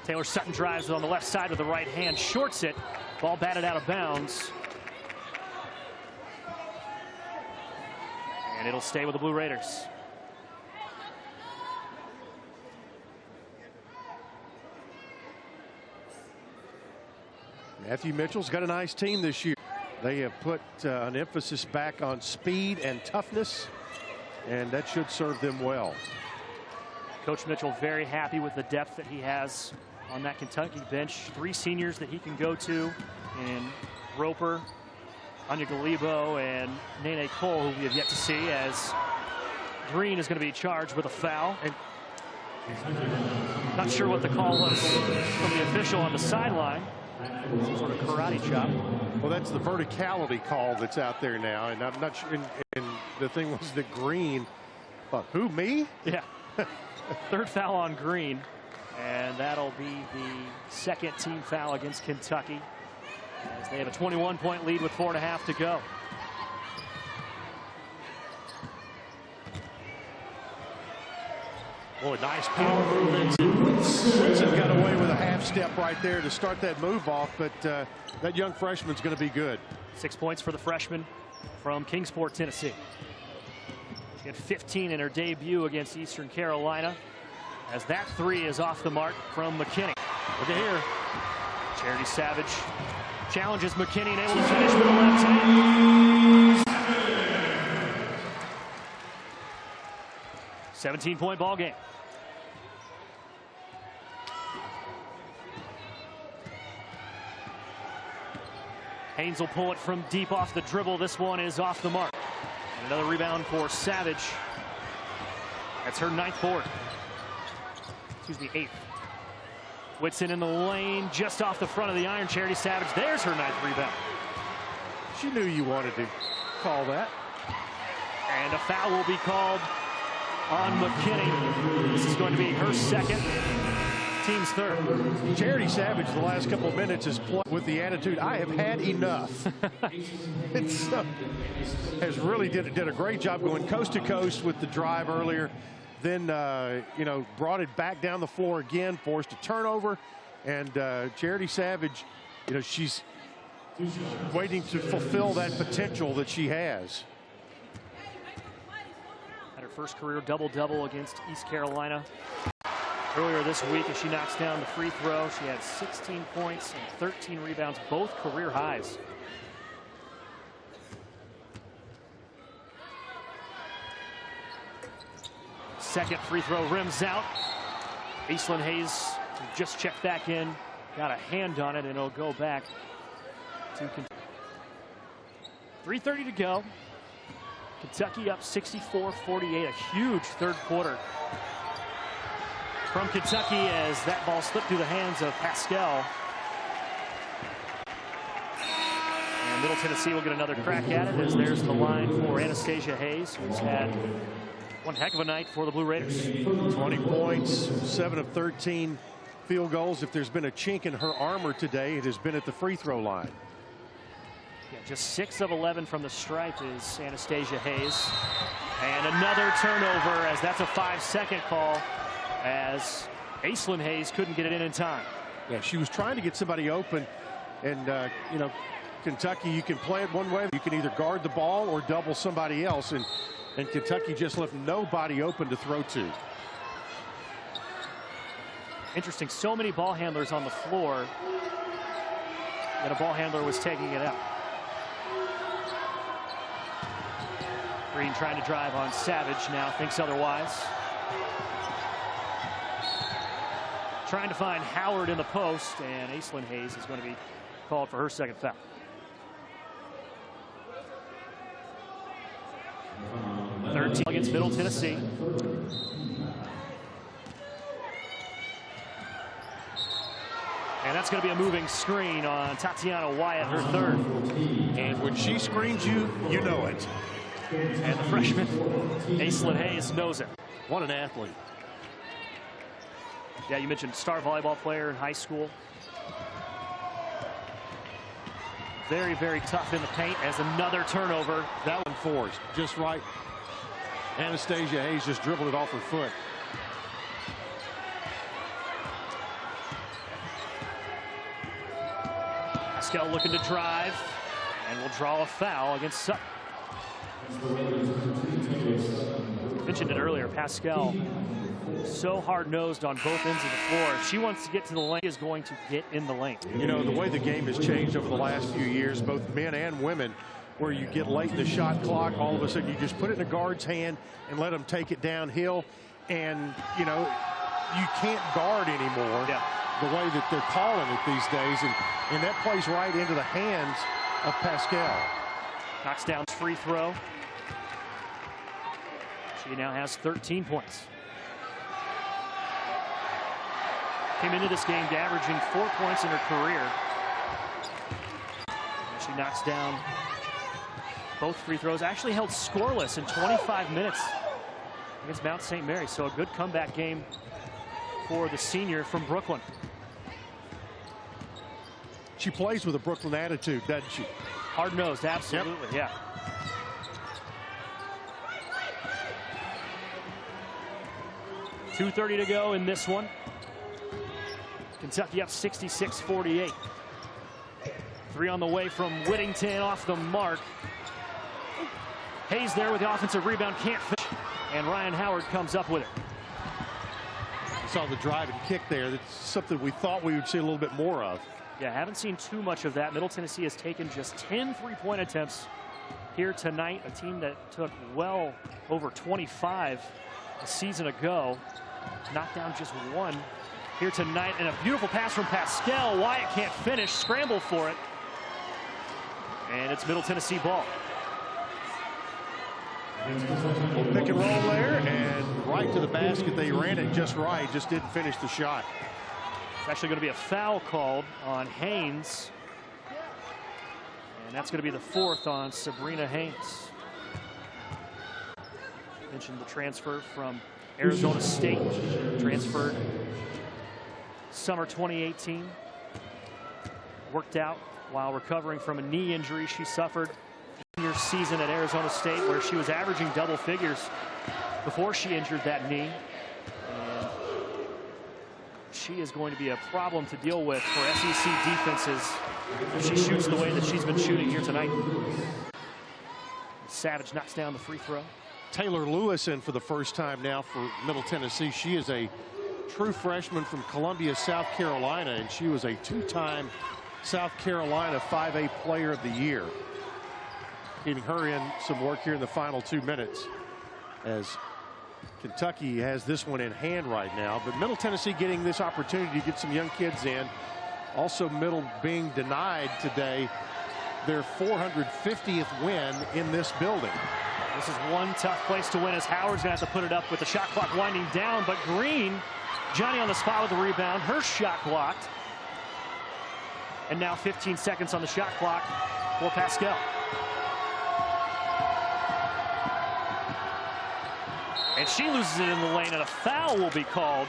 Speaker 1: Taylor Sutton drives it on the left side with the right hand, shorts it. Ball batted out of bounds. And it'll stay with the Blue Raiders.
Speaker 2: Matthew Mitchell's got a nice team this year. They have put an emphasis back on speed and toughness, and that should serve them well.
Speaker 1: Coach Mitchell very happy with the depth that he has on that Kentucky bench. 3 seniors that he can go to in Roper, Enya Galibo, and Nene Cole, who we have yet to see, as Green is going to be charged with a foul. And not sure what the call was from the official on the sideline. Some sort of karate chop.
Speaker 2: Well, that's the verticality call that's out there now, and I'm not sure. And the thing was that Green, who, me?
Speaker 1: Yeah. Third foul on Green, and that'll be the second team foul against Kentucky, as they have a 21-point lead with 4.5 to go.
Speaker 2: Boy, nice power move. Woodson got away with a half step right there to start that move off, but that young freshman's going to be good.
Speaker 1: 6 points for the freshman from Kingsport, Tennessee. She had 15 in her debut against Eastern Carolina, as that three is off the mark from McKinney. Look at here. Charity Savage challenges McKinney and able to finish with the left hand. 17-point ball game. Haynes will pull it from deep off the dribble. This one is off the mark. And another rebound for Savage. That's her 9th board. Excuse me, 8th. Whitson in the lane, just off the front of the iron. Charity Savage, there's her 9th rebound.
Speaker 2: She knew you wanted to call that.
Speaker 1: And a foul will be called on McKinney. This is going to be her second, team's third.
Speaker 2: Charity Savage the last couple of minutes has played with the attitude, I have had enough. Has really did a great job going coast to coast with the drive earlier. Then, brought it back down the floor again, forced a turnover. And Charity Savage, she's waiting to fulfill that potential that she has.
Speaker 1: Had her first career double-double against East Carolina earlier this week as she knocks down the free throw. She had 16 points and 13 rebounds, both career highs. Second free throw rims out. Aislinn Hayes just checked back in, got a hand on it, and it'll go back to Kentucky. 3:30 to go. Kentucky up 64-48, a huge third quarter from Kentucky as that ball slipped through the hands of Paschal. And Middle Tennessee will get another crack at it, as there's the line for Anastasia Hayes, who's had one heck of a night for the Blue Raiders.
Speaker 2: 20 points, 7 of 13 field goals. If there's been a chink in her armor today, it has been at the free throw line.
Speaker 1: Yeah, just 6 of 11 from the stripe is Anastasia Hayes. And another turnover, as that's a 5-second call, as Aislinn Hayes couldn't get it in time.
Speaker 2: Yeah, she was trying to get somebody open, and Kentucky, you can play it one way. You can either guard the ball or double somebody else, and Kentucky just left nobody open to throw to.
Speaker 1: Interesting, so many ball handlers on the floor that a ball handler was taking it out. Green trying to drive on Savage, now thinks otherwise. Trying to find Howard in the post, and Aislinn Hayes is going to be called for her second foul. Third team against Middle Tennessee. And that's going to be a moving screen on Tatiana Wyatt, her third.
Speaker 2: And when she screens you, you know it.
Speaker 1: And the freshman, Aislinn Hayes, knows it.
Speaker 2: What an athlete.
Speaker 1: Yeah, you mentioned star volleyball player in high school. Very, very tough in the paint, as another turnover.
Speaker 2: That one forced, just right. Anastasia Hayes just dribbled it off her foot.
Speaker 1: Paschal looking to drive, and will draw a foul against Sutton. Mentioned it earlier, Paschal so hard-nosed on both ends of the floor. If she wants to get to the lane, is going to get in the lane.
Speaker 2: You know, the way the game has changed over the last few years, both men and women, where you get late in the shot clock, all of a sudden you just put it in a guard's hand and let them take it downhill, and you can't guard anymore.
Speaker 1: Yeah.
Speaker 2: The way that they're calling it these days, and that plays right into the hands of Paschal.
Speaker 1: Knocks down free throw. She now has 13 points. Came into this game averaging 4 points in her career. She knocks down both free throws. Actually held scoreless in 25 minutes against Mount St. Mary. So a good comeback game for the senior from Brooklyn.
Speaker 2: She plays with a Brooklyn attitude, doesn't she?
Speaker 1: Hard-nosed, absolutely,
Speaker 2: yep.
Speaker 1: yeah. .230 to go in this one. Kentucky up 66-48. 3 on the way from Whittington, off the mark. Hayes there with the offensive rebound, can't finish, and Ryan Howard comes up with it.
Speaker 2: You saw the drive and kick there. That's something we thought we would see a little bit more of.
Speaker 1: Yeah, haven't seen too much of that. Middle Tennessee has taken just 10 three-point attempts here tonight. A team that took well over 25 a season ago. Knocked down just 1 here tonight. And a beautiful pass from Paschal. Wyatt can't finish. Scramble for it. And it's Middle Tennessee ball.
Speaker 2: Pick and roll there, and right to the basket. They ran it just right, just didn't finish the shot.
Speaker 1: It's actually going to be a foul called on Haynes. And that's going to be the 4th on Sabrina Haynes. Mentioned the transfer from Arizona State. Transferred summer 2018. Worked out while recovering from a knee injury she suffered senior season at Arizona State, where she was averaging double figures before she injured that knee. And she is going to be a problem to deal with for SEC defenses if she shoots the way that she's been shooting here tonight. Savage knocks down the free throw.
Speaker 2: Taylor Lewis in for the first time now for Middle Tennessee. She is a true freshman from Columbia, South Carolina, and she was a 2-time South Carolina 5A Player of the Year. Getting her in some work here in the final 2 minutes, as Kentucky has this one in hand right now. But Middle Tennessee getting this opportunity to get some young kids in. Also Middle being denied today their 450th win in this building.
Speaker 1: This is one tough place to win, as Howard's going to have to put it up with the shot clock winding down. But Green, Johnny on the spot with the rebound. Her shot blocked. And now 15 seconds on the shot clock for Paschal. And she loses it in the lane, and a foul will be called.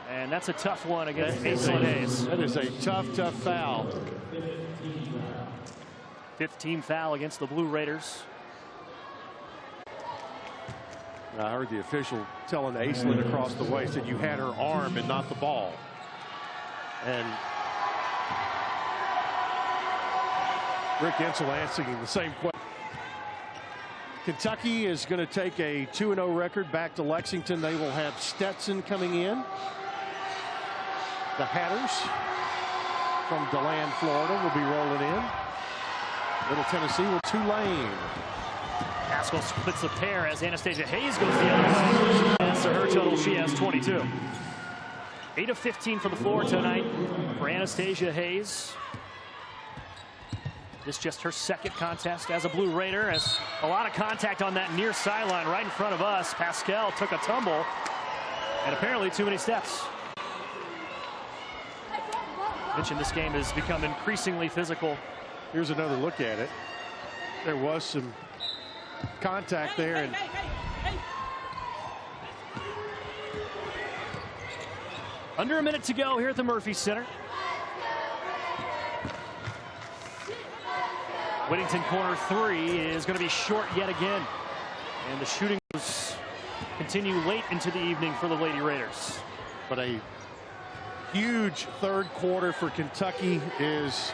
Speaker 1: And that's a tough one against Aislinn Hayes.
Speaker 2: That is a tough, tough foul.
Speaker 1: 15 foul against the Blue Raiders.
Speaker 2: I heard the official telling Aislinn across the way, said you had her arm and not the ball. And Rick Insel answering the same question. Kentucky is going to take a 2-0 record back to Lexington. They will have Stetson coming in. The Hatters from DeLand, Florida will be rolling in. Middle Tennessee with Tulane.
Speaker 1: Paschal splits a pair as Anastasia Hayes goes the other way. And so her total, she has 22. 8 of 15 from the floor tonight for Anastasia Hayes. This just her second contest as a Blue Raider, as a lot of contact on that near sideline right in front of us. Paschal took a tumble and apparently too many steps. Mentioned this game has become increasingly physical.
Speaker 2: Here's another look at it. There was some contact there, and
Speaker 1: under a minute to go here at the Murphy Center. Whittington corner 3 is going to be short yet again. And the shooting will continue late into the evening for the Lady Raiders.
Speaker 2: But a huge third quarter for Kentucky is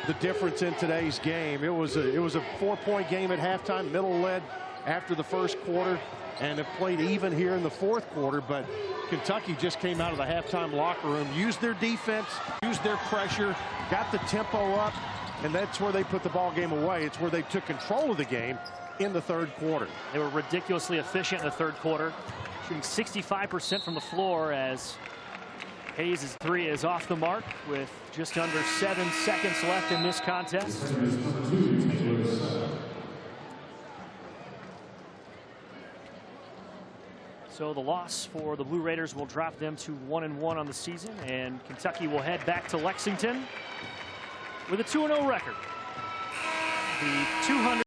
Speaker 2: the difference in today's game. It was a 4-point game at halftime. Middle led after the first quarter, and it played even here in the fourth quarter. But Kentucky just came out of the halftime locker room, used their defense, used their pressure, got the tempo up, and that's where they put the ball game away. It's where they took control of the game in the third quarter.
Speaker 1: They were ridiculously efficient in the third quarter, shooting 65% from the floor, as Hayes' 3 is off the mark with just under 7 seconds left in this contest. So the loss for the Blue Raiders will drop them to 1-1 on the season, and Kentucky will head back to Lexington with a 2-0 record. The 200.